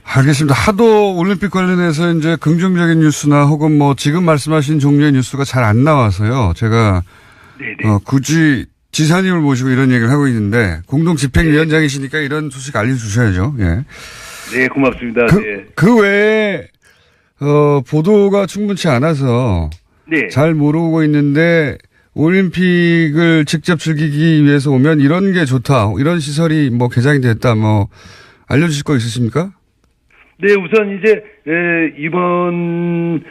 알겠습니다. 하도 올림픽 관련해서 이제 긍정적인 뉴스나 혹은 지금 말씀하신 종류의 뉴스가 잘 안 나와서요. 제가 네네. 굳이 지사님을 모시고 이런 얘기를 하고 있는데 공동 집행위원장이시니까 이런 소식 알려주셔야죠. 예. 네, 고맙습니다. 네. 그 외에 보도가 충분치 않아서 네. 잘 모르고 있는데 올림픽을 직접 즐기기 위해서 오면 이런 게 좋다. 이런 시설이 개장이 됐다. 알려주실 거 있으십니까? 네, 우선 이제 이번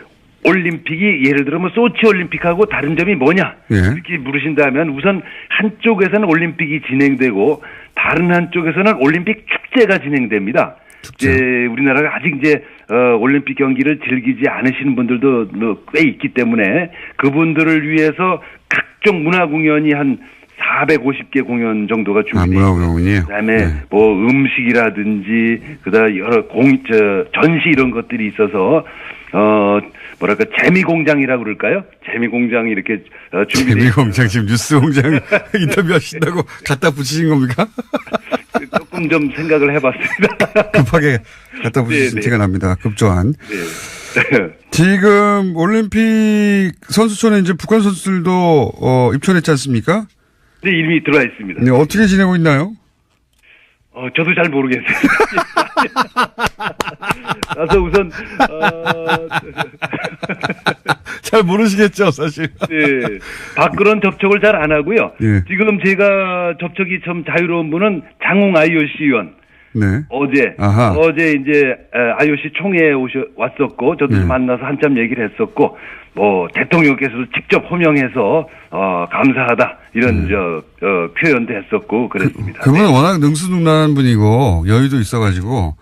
올림픽이 예를 들어 소치 올림픽하고 다른 점이 뭐냐 예. 이렇게 물으신다면 우선 한쪽에서는 올림픽이 진행되고 다른 한쪽에서는 올림픽 축제가 진행됩니다. 축제. 이제 우리나라가 아직 이제 올림픽 경기를 즐기지 않으시는 분들도 꽤 있기 때문에 그분들을 위해서 각종 문화 공연이 한 450개 공연 정도가 준비되어 문화공연이요? 그다음에 네. 음식이라든지 그다음 여러 전시 이런 것들이 있어서 재미공장이라고 그럴까요? 재미공장이 이렇게 준비되어 재미공장 지금 뉴스공장 인터뷰하신다고 갖다 붙이신 겁니까? 조금 좀 생각을 해봤습니다. 급하게 갖다 붙이신 네, 티가 납니다. 급조한. 네. 지금 올림픽 선수촌에 이제 북한 선수들도 입촌했지 않습니까? 네, 이미 들어와 있습니다. 네, 어떻게 지내고 있나요? 저도 잘 모르겠어요. 그래서 우선 잘 모르시겠죠, 사실. 네, 밖으로는 접촉을 잘 안 하고요. 예. 지금 제가 접촉이 좀 자유로운 분은 장홍 IOC 의원. 네. 어제 이제 IOC 총회에 왔었고 저도 네. 만나서 한참 얘기를 했었고 대통령께서도 직접 호명해서 감사하다 이런 표현도 했었고 그랬습니다. 그분은 워낙 능수능란한 분이고 여유도 있어가지고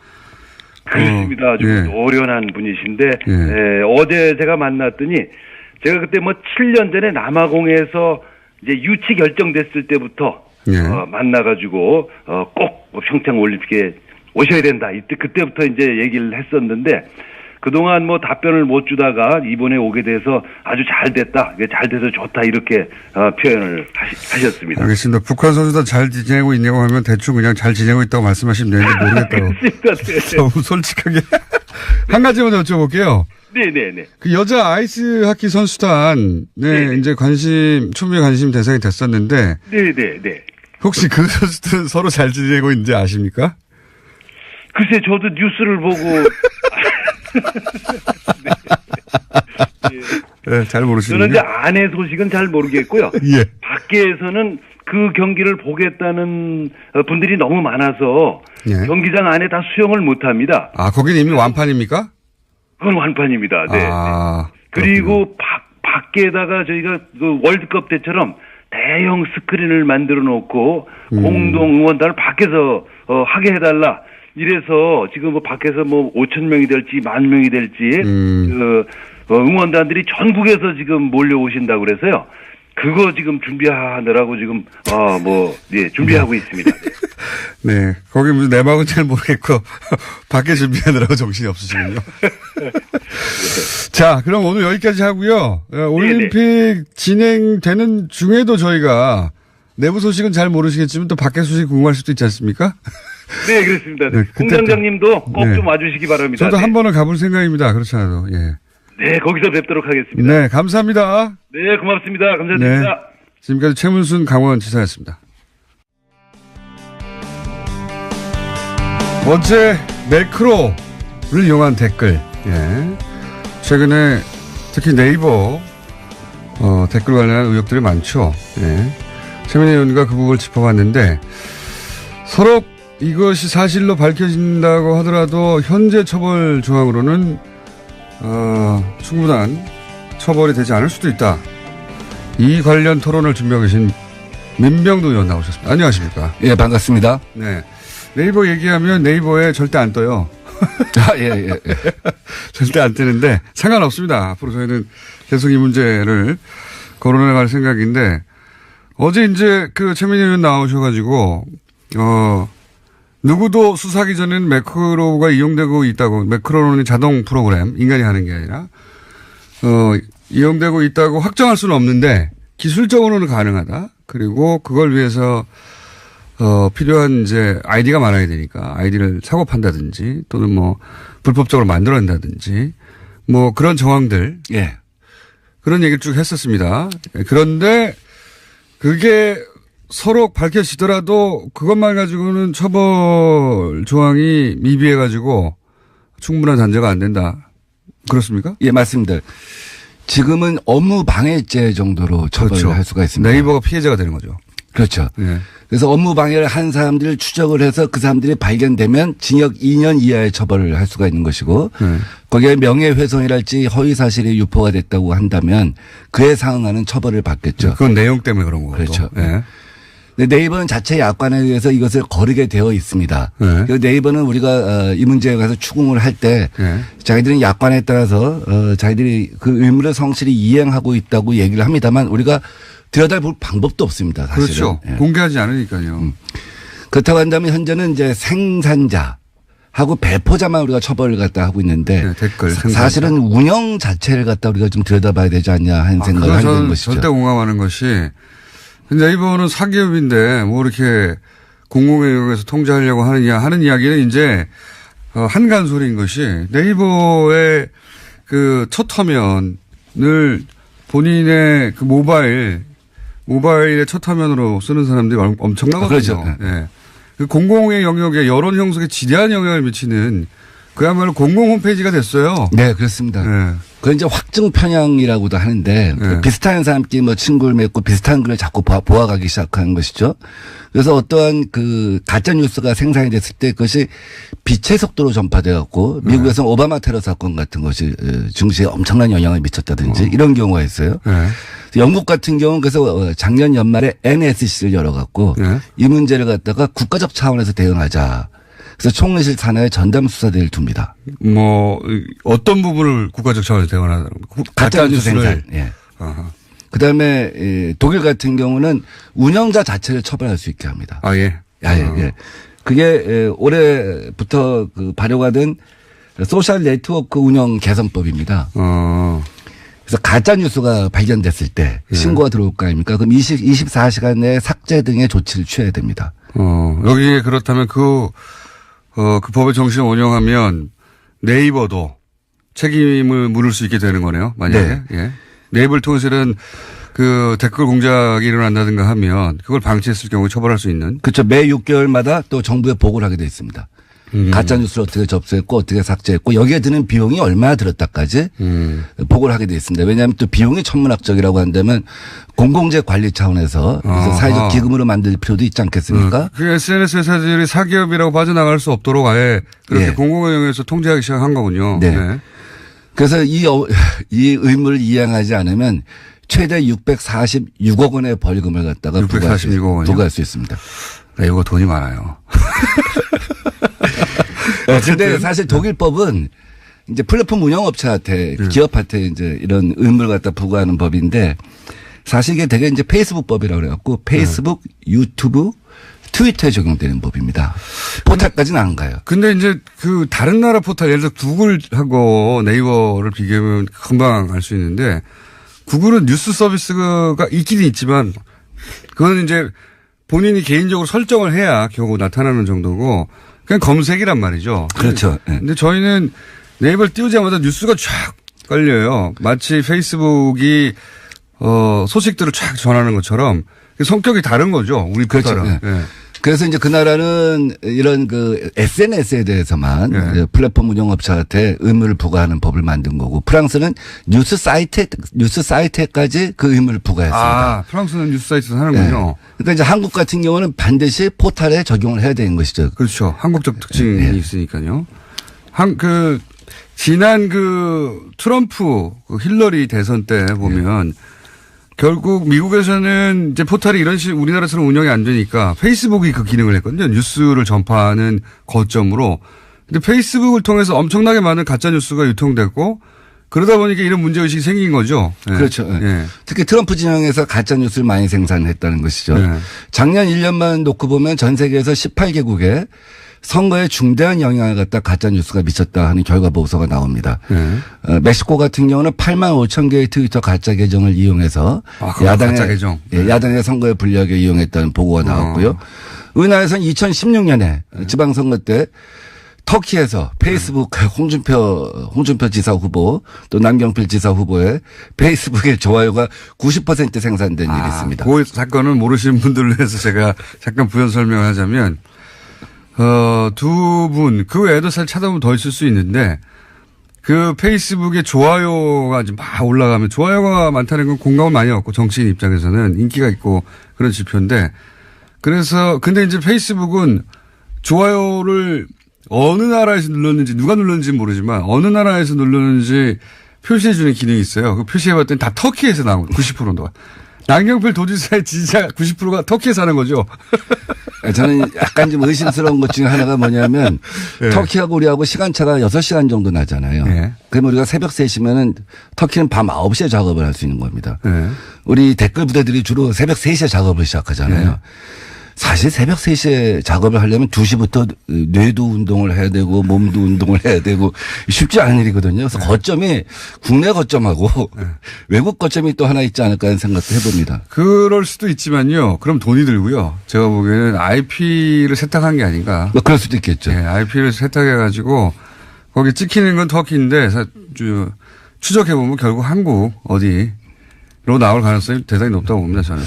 그렇습니다. 아주 예. 노련한 분이신데 예. 어제 제가 만났더니 제가 그때 7년 전에 남아공에서 이제 유치 결정됐을 때부터 예. 만나가지고 꼭 평창 올림픽에 오셔야 된다. 그때부터 이제 얘기를 했었는데 그동안 답변을 못 주다가 이번에 오게 돼서 아주 잘 됐다. 잘 돼서 좋다. 이렇게 표현을 하셨습니다. 알겠습니다. 북한 선수들 잘 지내고 있냐고 하면 대충 그냥 잘 지내고 있다고 말씀하시면 되는데 모르겠다고. 그렇습니다. 네. 너무 솔직하게. 한 가지만 여쭤볼게요. 네네네. 그 여자 아이스 하키 선수단, 네, 이제 초미의 관심 대상이 됐었는데. 네네네. 혹시 그 선수들은 서로 잘 지내고 있는지 아십니까? 글쎄, 저도 뉴스를 보고. 네, 잘 모르시는군요. 저는 이제 안의 소식은 잘 모르겠고요. 예. 밖에서는 그 경기를 보겠다는 분들이 너무 많아서 예. 경기장 안에 다 수영을 못 합니다. 아, 거기는 이미 완판입니까? 그건 완판입니다. 네. 아, 그리고 밖에다가 저희가 그 월드컵 때처럼 대형 스크린을 만들어 놓고 공동 응원단을 밖에서 하게 해달라. 이래서 지금 밖에서 5천 명이 될지 10,000명이 될지 응원단들이 전국에서 지금 몰려오신다고 그래서요. 그거 지금 준비하느라고 지금 준비하고 있습니다. 네. 거기 무슨 내막은 잘 모르겠고 밖에 준비하느라고 정신이 없으시군요. 자, 그럼 오늘 여기까지 하고요. 올림픽 진행되는 중에도 저희가 내부 소식은 잘 모르시겠지만 또 밖에 소식 궁금할 수도 있지 않습니까? 네, 그렇습니다. 네, 공장장님도 꼭 좀 네. 와주시기 바랍니다. 저도 네. 한 번은 가볼 생각입니다. 그렇지 않아도. 예. 네, 거기서 뵙도록 하겠습니다. 네, 감사합니다. 네, 고맙습니다. 감사드립니다. 네. 지금까지 최문순 강원지사였습니다. 어제 매크로를 이용한 댓글. 예. 최근에 특히 네이버 댓글 관련한 의혹들이 많죠. 예. 최민희 의원과 그 부분을 짚어봤는데 서로 이것이 사실로 밝혀진다고 하더라도 현재 처벌 조항으로는 충분한 처벌이 되지 않을 수도 있다. 이 관련 토론을 준비하고 계신 민병두 의원 나오셨습니다. 안녕하십니까? 예, 반갑습니다. 네. 네이버 얘기하면 네이버에 절대 안 떠요. 예. 절대 안 뜨는데 상관없습니다. 앞으로 저희는 계속 이 문제를 거론해갈 생각인데 어제 이제 그 최민희 의원 나오셔가지고 누구도 수사하기 전에는 매크로가 이용되고 있다고, 매크로는 자동 프로그램, 인간이 하는 게 아니라, 이용되고 있다고 확정할 수는 없는데, 기술적으로는 가능하다. 그리고 그걸 위해서, 필요한 이제 아이디가 많아야 되니까, 아이디를 사고 판다든지, 또는 뭐, 불법적으로 만들어낸다든지, 뭐 그런 정황들. 예. 그런 얘기를 쭉 했었습니다. 그런데, 그게 서로 밝혀지더라도 그것만 가지고는 처벌 조항이 미비해가지고 충분한 단죄가 안 된다. 그렇습니까? 예, 맞습니다. 지금은 업무 방해죄 정도로 처벌을 할 수가 있습니다. 네이버가 피해자가 되는 거죠. 그렇죠. 네. 그래서 업무 방해를 한 사람들을 추적을 해서 그 사람들이 발견되면 징역 2년 이하의 처벌을 할 수가 있는 것이고 거기에 명예훼손이랄지 허위사실이 유포가 됐다고 한다면 그에 상응하는 처벌을 받겠죠. 그건 내용 때문에 그런 거고. 그렇죠. 네. 근데 네이버는 자체 약관에 의해서 이것을 거르게 되어 있습니다. 네. 그래서 네이버는 우리가 이 문제에 관해서 추궁을 할 때 자기들은 약관에 따라서 자기들이 그 의무를 성실히 이행하고 있다고 얘기를 합니다만 우리가 들여다볼 방법도 없습니다. 사실은. 그렇죠. 예. 공개하지 않으니까요. 그렇다고 한다면 현재는 이제 생산자하고 배포자만 우리가 처벌을 갖다 하고 있는데 네, 댓글 사실은 운영 자체를 갖다 우리가 좀 들여다봐야 되지 않냐 하는 생각을 하게 된 것이죠. 절대 공감하는 것이 네이버는 사기업인데 뭐 이렇게 공공의 영역에서 통제하려고 하는 이야기는 이제 한간소리인 것이 네이버의 그 첫 화면을 본인의 그 모바일의 첫 화면으로 쓰는 사람들이 엄청나거든요. 그렇죠. 네. 그 공공의 영역에 여론 형성에 지대한 영향을 미치는 그야말로 공공 홈페이지가 됐어요. 네, 그렇습니다. 네. 그건 이제 확증 편향이라고도 하는데 네. 비슷한 사람끼리 뭐 친구를 맺고 비슷한 글을 자꾸 보아가기 시작하는 것이죠. 그래서 어떠한 그 가짜 뉴스가 생산이 됐을 때 그것이 빛의 속도로 전파되었고 미국에서는 오바마 테러 사건 같은 것이 증시에 엄청난 영향을 미쳤다든지 이런 경우가 있어요. 네. 영국 같은 경우는 그래서 작년 연말에 NSC를 열어갖고 네. 이 문제를 갖다가 국가적 차원에서 대응하자. 그래서 총리실 산하에 전담 수사대를 둡니다. 뭐 어떤 부분을 국가적 차원에서 대응하는 가짜 뉴스 생산. 예. 그다음에 독일 같은 경우는 운영자 자체를 처벌할 수 있게 합니다. 아 예. 예. 그게 올해부터 그 발효가 된 소셜 네트워크 운영 개선법입니다. 그래서 가짜 뉴스가 발견됐을 때 신고가 들어올 거 아닙니까? 그럼 24시간 내에 삭제 등의 조치를 취해야 됩니다. 여기에 그렇다면 그 법의 정신을 운영하면 네이버도 책임을 물을 수 있게 되는 거네요. 만약에. 네. 예. 네이버를 통해서는 그 댓글 공작이 일어난다든가 하면 그걸 방치했을 경우에 처벌할 수 있는. 그렇죠. 매 6개월마다 또 정부에 보고를 하게 돼 있습니다. 가짜 뉴스를 어떻게 접수했고 어떻게 삭제했고 여기에 드는 비용이 얼마나 들었다까지 보고를 하게 돼 있습니다. 왜냐하면 또 비용이 천문학적이라고 한다면 공공재 관리 차원에서 그래서 사회적 기금으로 만들 필요도 있지 않겠습니까? 그 SNS 회사들이 사기업이라고 빠져나갈 수 없도록 아예 그렇게 예. 공공의 영역에서 통제하기 시작한 거군요. 네. 그래서 이 의무를 이행하지 않으면 최대 646억 원의 벌금을 갖다가 646억 원이요? 부과할 수 있습니다. 네이버가 돈이 많아요. 근데 사실 독일법은 이제 플랫폼 운영업체한테 기업한테 이제 이런 의무를 갖다 부과하는 법인데 사실 이게 되게 이제 페이스북법이라고 그래갖고 페이스북, 유튜브, 트위터에 적용되는 법입니다. 포탈까지는 안 가요. 근데 이제 그 다른 나라 포탈 예를 들어 구글하고 네이버를 비교하면 금방 알 수 있는데 구글은 뉴스 서비스가 있긴 있지만 그거는 이제 본인이 개인적으로 설정을 해야 겨우 나타나는 정도고 그냥 검색이란 말이죠. 그렇죠. 네. 근데 저희는 네이버를 띄우자마자 뉴스가 쫙 깔려요. 마치 페이스북이 소식들을 쫙 전하는 것처럼 성격이 다른 거죠. 우리 포탈은. 그렇죠. 네. 네. 그래서 이제 그 나라는 이런 그 SNS에 대해서만 네. 플랫폼 운영업체한테 의무를 부과하는 법을 만든 거고 프랑스는 뉴스 사이트에까지 그 의무를 부과했습니다. 아, 프랑스는 뉴스 사이트에서 하는군요. 네. 그러니까 이제 한국 같은 경우는 반드시 포탈에 적용을 해야 되는 것이죠. 그렇죠. 한국적 특징이 네. 있으니까요. 지난 트럼프 힐러리 대선 때 보면 결국 미국에서는 이제 포탈이 이런 식으로 우리나라처럼 운영이 안 되니까 페이스북이 그 기능을 했거든요. 뉴스를 전파하는 거점으로. 근데 페이스북을 통해서 엄청나게 많은 가짜 뉴스가 유통됐고 그러다 보니까 이런 문제의식이 생긴 거죠. 네. 그렇죠. 네. 특히 트럼프 진영에서 가짜 뉴스를 많이 생산했다는 것이죠. 네. 작년 1년만 놓고 보면 전 세계에서 18개국에 선거에 중대한 영향을 갖다 가짜 뉴스가 미쳤다 하는 결과 보고서가 나옵니다. 네. 멕시코 같은 경우는 8만 5천 개의 트위터 가짜 계정을 이용해서 가짜 계정. 야당의 선거에 불리하게 이용했다는 보고가 나왔고요. 우리나라에서는 2016년에 지방선거 때 터키에서 페이스북 홍준표 지사 후보 또 남경필 지사 후보의 페이스북에 좋아요가 90% 생산된 일이 있습니다. 그 사건은 모르시는 분들을 위해서 제가 잠깐 부연 설명을 하자면 두 분, 그 외에도 사실 찾아보면 더 있을 수 있는데, 그 페이스북에 좋아요가 이제 막 올라가면, 좋아요가 많다는 건 공감을 많이 얻고, 정치인 입장에서는 인기가 있고 그런 지표인데, 그래서, 근데 이제 페이스북은 좋아요를 어느 나라에서 눌렀는지, 누가 눌렀는지 모르지만, 어느 나라에서 눌렀는지 표시해주는 기능이 있어요. 그 표시해봤더니 다 터키에서 나온 거예요. 90%가. 남경필 도지사의 지지자 90%가 터키에 사는 거죠. 저는 약간 좀 의심스러운 것 중에 하나가 뭐냐면 네. 터키하고 우리하고 시간차가 6시간 정도 나잖아요. 네. 그러면 우리가 새벽 3시면은 터키는 밤 9시에 작업을 할 수 있는 겁니다. 네. 우리 댓글 부대들이 주로 새벽 3시에 작업을 시작하잖아요. 네. 사실 새벽 3시에 작업을 하려면 2시부터 뇌도 운동을 해야 되고 몸도 운동을 해야 되고 쉽지 않은 일이거든요. 그래서 거점이 국내 거점하고 외국 거점이 또 하나 있지 않을까 하는 생각도 해봅니다. 그럴 수도 있지만요. 그럼 돈이 들고요. 제가 보기에는 IP를 세탁한 게 아닌가. 뭐 그럴 수도 있겠죠. 네, IP를 세탁해가지고 거기 찍히는 건 터키인데 추적해보면 결국 한국 어디로 나올 가능성이 대단히 높다고 봅니다. 저는.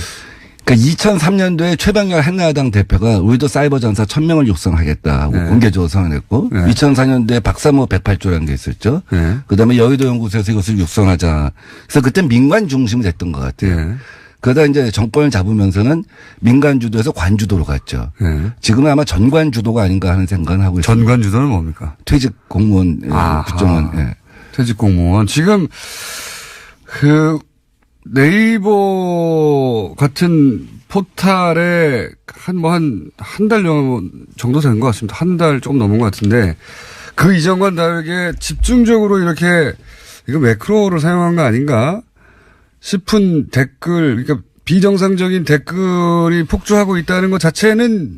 그러니까 2003년도에 최병렬 한나라당 대표가 우리도 사이버 전사 1000명을 육성하겠다고 네. 공개적으로 선언했고 네. 2004년도에 박사모 108조라는 게 있었죠. 네. 그다음에 여의도 연구소에서 이것을 육성하자. 그래서 그때 민관 중심이 됐던 것 같아요. 네. 그러다 이제 정권을 잡으면서는 민간 주도에서 관주도로 갔죠. 네. 지금은 아마 전관 주도가 아닌가 하는 생각은 하고 있습니다. 전관 주도는 뭡니까? 퇴직 공무원 국정원. 예. 퇴직 공무원. 지금 네이버 같은 포탈에 한 달 정도 된 것 같습니다. 한 달 조금 넘은 것 같은데 그 이전과는 다르게 집중적으로 이렇게 이거 매크로를 사용한 거 아닌가 싶은 댓글, 그러니까 비정상적인 댓글이 폭주하고 있다는 것 자체는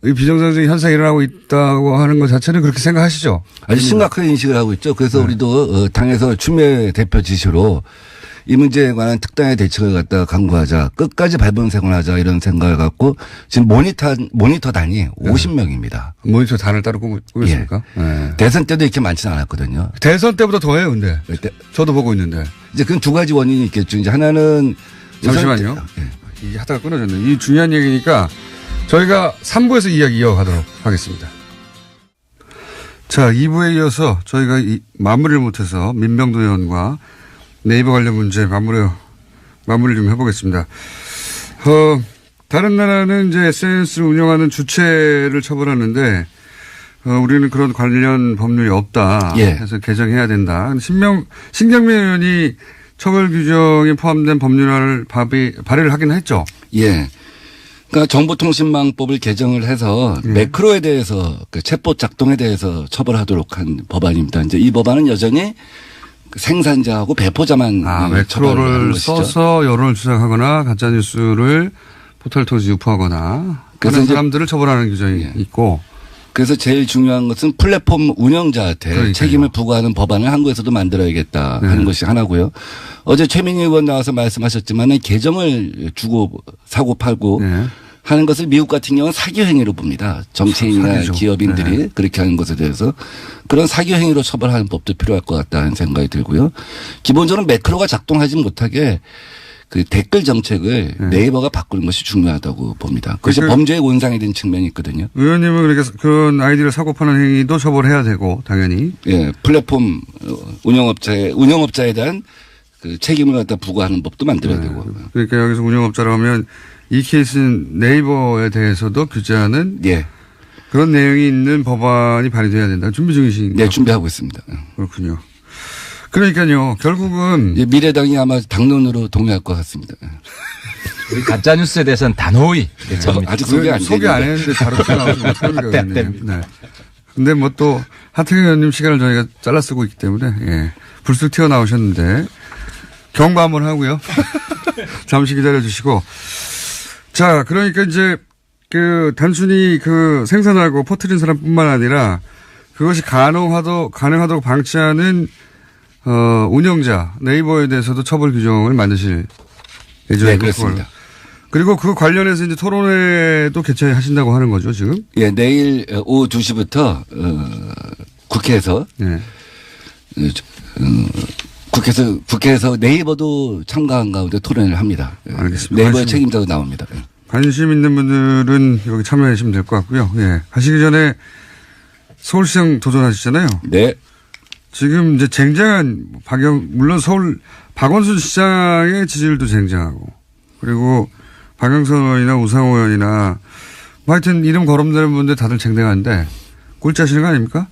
이 비정상적인 현상이 일어나고 있다고 하는 것 자체는 그렇게 생각하시죠? 아주 심각하게 인식을 하고 있죠. 그래서 우리도 당에서 추미애 대표 지시로 이 문제에 관한 특단의 대책을 갖다가 강구하자. 끝까지 발본색을 하자 이런 생각을 갖고 지금 모니터단이 50명입니다. 모니터 단을 따로 꾸몄습니까? 예. 네. 대선 때도 이렇게 많지는 않았거든요. 대선 때보다 더해요, 근데. 저도 보고 있는데. 이제 그건 두 가지 원인이 있겠죠. 이제 하나는 잠시만요. 이게 하다가 끊어졌네. 이 중요한 얘기니까 저희가 3부에서 이야기 이어가도록 하겠습니다. 자, 2부에 이어서 저희가 마무리를 못해서 민병도 의원과 네이버 관련 문제 마무리를 좀 해보겠습니다. 다른 나라는 이제 SNS를 운영하는 주체를 처벌하는데, 우리는 그런 관련 법률이 없다. 예. 해서 개정해야 된다. 신경민 의원이 처벌 규정이 포함된 법률안을 발의를 하긴 했죠. 예. 그러니까 정보통신망법을 개정을 해서 매크로에 대해서 그 챗봇 작동에 대해서 처벌하도록 한 법안입니다. 이제 이 법안은 여전히 생산자하고 배포자만 처벌하는 매크로를 것이죠. 써서 여론을 조작하거나 가짜 뉴스를 포털 통해서 유포하거나 그래서 그런 이제 사람들을 처벌하는 규정이 있고. 그래서 제일 중요한 것은 플랫폼 운영자한테 그러니까요. 책임을 부과하는 법안을 한국에서도 만들어야겠다 하는 것이 하나고요. 어제 최민희 의원 나와서 말씀하셨지만 계정을 주고 사고 팔고 네. 하는 것을 미국 같은 경우는 사기 행위로 봅니다. 정치인이나 사기죠. 기업인들이 네. 그렇게 하는 것에 대해서 그런 사기 행위로 처벌하는 법도 필요할 것 같다는 생각이 들고요. 기본적으로 매크로가 작동하지 못하게 그 댓글 정책을 네이버가 바꾸는 것이 중요하다고 봅니다. 그것이 그러니까 범죄의 원상이 된 측면이 있거든요. 의원님은 그러니까 그런 아이디를 사고 파는 행위도 처벌해야 되고 당연히. 예, 플랫폼 운영업자에 대한 그 책임을 갖다 부과하는 법도 만들어야 되고. 그러니까 여기서 운영업자라고 하면 이 케이스는 네이버에 대해서도 규제하는 예. 그런 내용이 있는 법안이 발의돼야 된다. 준비 중이신가요? 네, 준비하고 있습니다. 그렇군요. 그러니까요. 결국은 예, 미래당이 아마 당론으로 동의할 것 같습니다. 우리 가짜 뉴스에 대해서는 단호히 대처합니다. 아직 소개 안 소개 안 했는데 바로 튀어나오면 어떡합니까? 네. 근데 뭐 또 하태경 의원님 시간을 저희가 잘라 쓰고 있기 때문에 예. 불쑥 튀어나오셨는데 경고 한번 하고요. 잠시 기다려 주시고. 자, 그러니까 이제 그 단순히 그 생산하고 퍼뜨린 사람뿐만 아니라 그것이 가능하도록 방치하는 운영자 네이버에 대해서도 처벌 규정을 만드실 예정이고. 네, 그렇습니다. 그리고 그 관련해서 이제 토론회도 개최하신다고 하는 거죠, 지금? 예, 내일 오후 2시부터 국회에서 네. 국회에서 네이버도 참가한 가운데 토론을 합니다. 알겠습니다. 네이버의 책임자도 나옵니다. 관심 있는 분들은 여기 참여해 주시면 될 것 같고요. 예. 가시기 전에 서울시장 도전하시잖아요. 네. 지금 이제 쟁쟁한 물론 박원순 시장의 지지율도 쟁쟁하고 그리고 박영선 의원이나 우상호 의원이나 뭐 하여튼 이름 거론되는 분들 다들 쟁쟁한데 꼴찌하시는 거 아닙니까?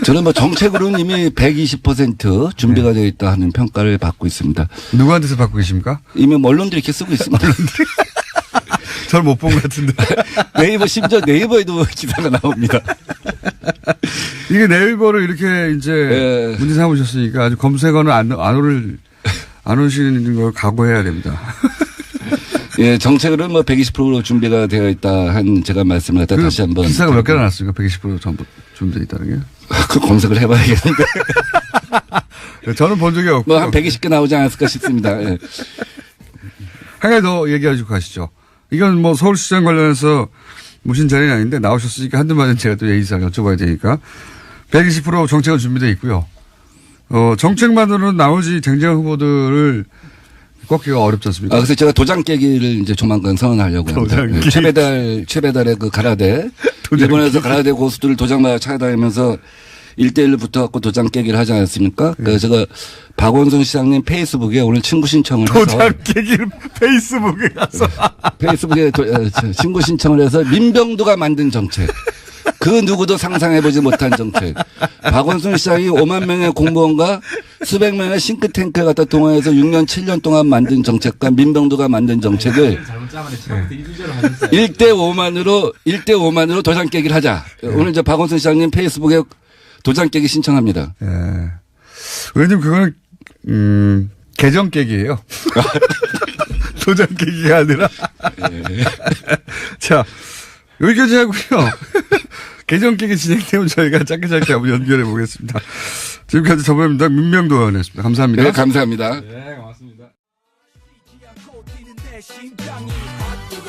저는 뭐 정책으로는 이미 120% 준비가 되어 있다 하는 평가를 받고 있습니다. 누구한테서 받고 계십니까? 이미 언론들이 이렇게 쓰고 있습니다. 잘 못 본 것 같은데. 네이버 심지어 네이버에도 기사가 나옵니다. 이게 네이버를 이렇게 이제 문제 삼으셨으니까 아주 검색어는 안 오시는 걸 각오해야 됩니다. 예, 정책으로는 뭐 120% 준비가 되어 있다 한 제가 말씀을 갖다 다시 한번. 기사가 몇 개나 났습니까? 120% 전부 준비되어 있다는 게? 그 검색을 해봐야겠는데. 저는 본 적이 없고. 뭐 한 120개 나오지 않았을까 싶습니다. 예. 한 가지 더 얘기하시고 가시죠. 이건 뭐 서울시장 관련해서 무신 자리는 아닌데 나오셨으니까 한두 마디는 제가 또 예의상 여쭤봐야 되니까 120% 정책은 준비되어 있고요. 정책만으로는 나머지 쟁쟁한 후보들을 꺾기가 어렵지 않습니까? 그래서 제가 도장 깨기를 이제 조만간 선언하려고 합니다. 예, 최배달의 그 가라데. 일본에서 가라데 고수들을 도장마다 찾아다니면서 1대1로 붙어갖고 도장 깨기를 하지 않았습니까? 그래서 제가 박원순 시장님 페이스북에 오늘 친구 신청을 해서. 도장 깨기를 페이스북에 가서. 페이스북에 친구 신청을 해서 민병두가 만든 정책. 그 누구도 상상해보지 못한 정책. 박원순 시장이 5만 명의 공무원과 수백 명의 싱크탱크를 갖다 동원해서 6년, 7년 동안 만든 정책과 민병두가 만든 정책을 1대 5만으로 도장 깨기를 하자. 오늘 이제 박원순 시장님 페이스북에 도장 깨기 신청합니다. 예. 의원님 그거는 계정 깨기예요. 도장 깨기가 아니라. 자, 여기까지 하고요. 계정 깨기 진행되면 저희가 짧게 한번 연결해 보겠습니다. 지금까지 저번입니다. 민병두 의원이었습니다. 감사합니다. 네, 감사합니다. 네, 고맙습니다.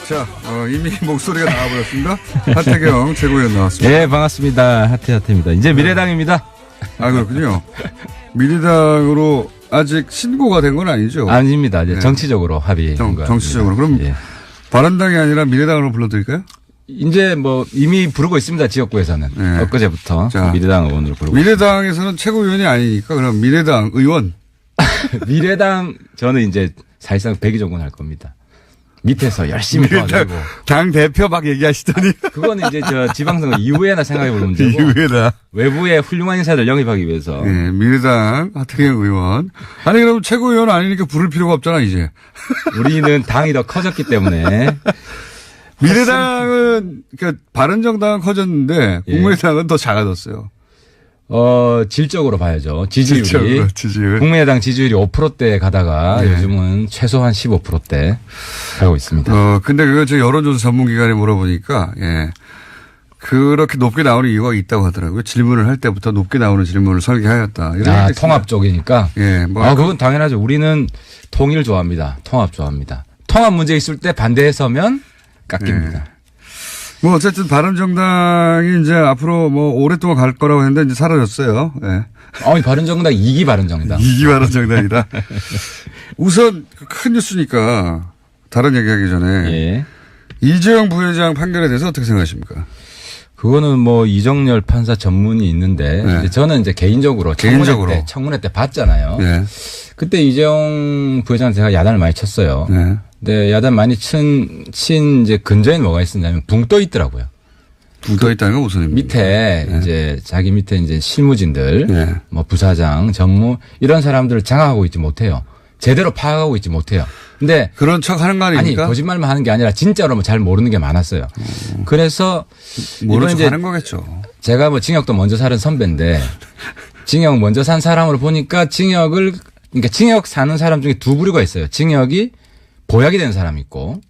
자, 이미 목소리가 나와버렸습니다. 하태경 최고위원 나왔습니다. 네, 반갑습니다. 하태입니다. 이제 미래당입니다. 아, 그렇군요. 미래당으로 아직 신고가 된 건 아니죠? 아닙니다. 이제 정치적으로 합의한 거. 정치적으로. 그럼 예. 바른당이 아니라 미래당으로 불러드릴까요? 이제 뭐 이미 부르고 있습니다. 지역구에서는. 네. 엊그제부터 자, 미래당 의원으로 부르고 미래당에서는 최고위원이 아니니까 그럼 미래당 의원. 미래당 저는 이제 사실상 백의종군 할 겁니다. 밑에서 열심히 도와주고. 당 대표 막 얘기하시더니. 그거는 이제 저 지방선거 이후에나 생각해 볼 문제고. 이후에다. 외부의 훌륭한 인사들 영입하기 위해서. 네, 미래당 하태경 의원. 아니 그럼 최고위원 아니니까 부를 필요가 없잖아 이제. 우리는 당이 더 커졌기 때문에. 미래당은 그러니까 바른정당은 커졌는데 국민의당은 더 작아졌어요. 질적으로 봐야죠. 지지율이. 지지율. 국민의당 지지율이 5%대 가다가 네. 요즘은 최소한 15%대 가고 있습니다. 근데 그거 저 여론조사 전문기관에 물어보니까, 예. 그렇게 높게 나오는 이유가 있다고 하더라고요. 질문을 할 때부터 높게 나오는 질문을 설계하였다. 이런 통합 쪽이니까. 예, 뭐. 그건 당연하죠. 우리는 통일 좋아합니다. 통합 좋아합니다. 통합 문제 있을 때 반대에 서면 깎입니다. 예. 뭐 어쨌든 바른정당이 이제 앞으로 뭐 오랫동안 갈 거라고 했는데 이제 사라졌어요. 예. 바른정당 2기 바른정당. 2기 바른정당이다. 우선 큰 뉴스니까 다른 얘기하기 전에. 예. 이재용 부회장 판결에 대해서 어떻게 생각하십니까? 그거는 뭐 이정열 판사 전문이 있는데 네. 저는 이제 개인적으로 청문회 때 봤잖아요. 네. 그때 이재용 부회장 제가 야단을 많이 쳤어요. 네. 근데 야단 많이 친 이제 근저에는 뭐가 있었냐면 붕 떠 있더라고요. 붕 떠 있다는 건 무슨 의미입니까? 밑에 네. 이제 자기 밑에 이제 실무진들, 네. 뭐 부사장, 전무 이런 사람들을 장악하고 있지 못해요. 제대로 파악하고 있지 못해요. 근데 그런 척 하는 거 아닙니까? 아니 거짓말만 하는 게 아니라 진짜로 뭐 잘 모르는 게 많았어요. 그래서 모르는 이건 척 하는 거겠죠. 제가 뭐 징역도 먼저 살은 선배인데 징역 먼저 산 사람으로 보니까 그러니까 징역 사는 사람 중에 두 부류가 있어요. 징역이 보약이 되는 사람이 있고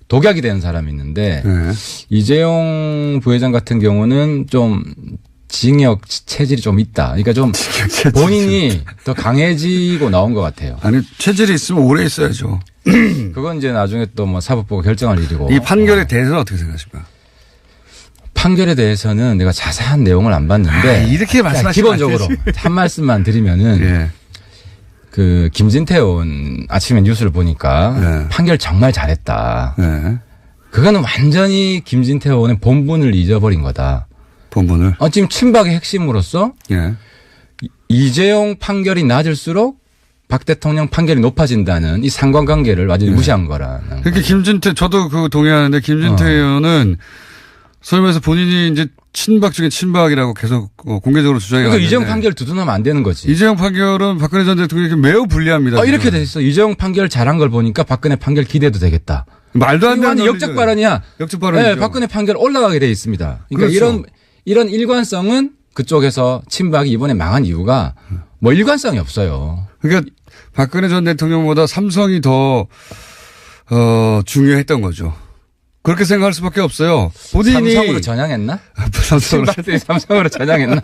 독약이 되는 사람이 있는데 네. 이재용 부회장 같은 경우는 좀 징역 체질이 좀 있다. 그러니까 좀 본인이 더 강해지고 나온 것 같아요. 아니 체질이 있으면 오래 있어야죠. 그건 이제 나중에 또 뭐 사법부가 결정할 일이고. 이 판결에 대해서는 어떻게 생각하십니까? 판결에 대해서는 내가 자세한 내용을 안 봤는데 이렇게 말씀하시면 기본적으로 한 말씀만 드리면은 예. 그 김진태 의원 아침에 뉴스를 보니까 네. 판결 정말 잘했다. 네. 그거는 완전히 김진태 의원의 본분을 잊어버린 거다. 본문을. 지금 친박의 핵심으로서 예. 이재용 판결이 낮을수록 박 대통령 판결이 높아진다는 이 상관관계를 완전히 무시한 거라는. 그러니까 김진태 저도 그 동의하는데 김진태 의원은 소위 말해서 본인이 이제 친박 중에 친박이라고 계속 공개적으로 주장해 그러니까 왔는데 이재용 판결 두둔하면 안 되는 거지. 이재용 판결은 박근혜 전 대통령에게 매우 불리합니다. 이렇게 지금. 돼 있어. 이재용 판결 잘한 걸 보니까 박근혜 판결 기대도 되겠다. 말도 안 이거 되는 완전 역적 발언이야. 역적 발언이죠. 네, 박근혜 판결 올라가게 돼 있습니다. 그러니까 그렇죠. 이런 일관성은 그쪽에서 친박이 이번에 망한 이유가 뭐 일관성이 없어요. 그러니까 박근혜 전 대통령보다 삼성이 더 중요했던 거죠. 그렇게 생각할 수밖에 없어요. 본인이 삼성으로 전향했나? 삼성으로 친박들이 삼성으로 전향했나?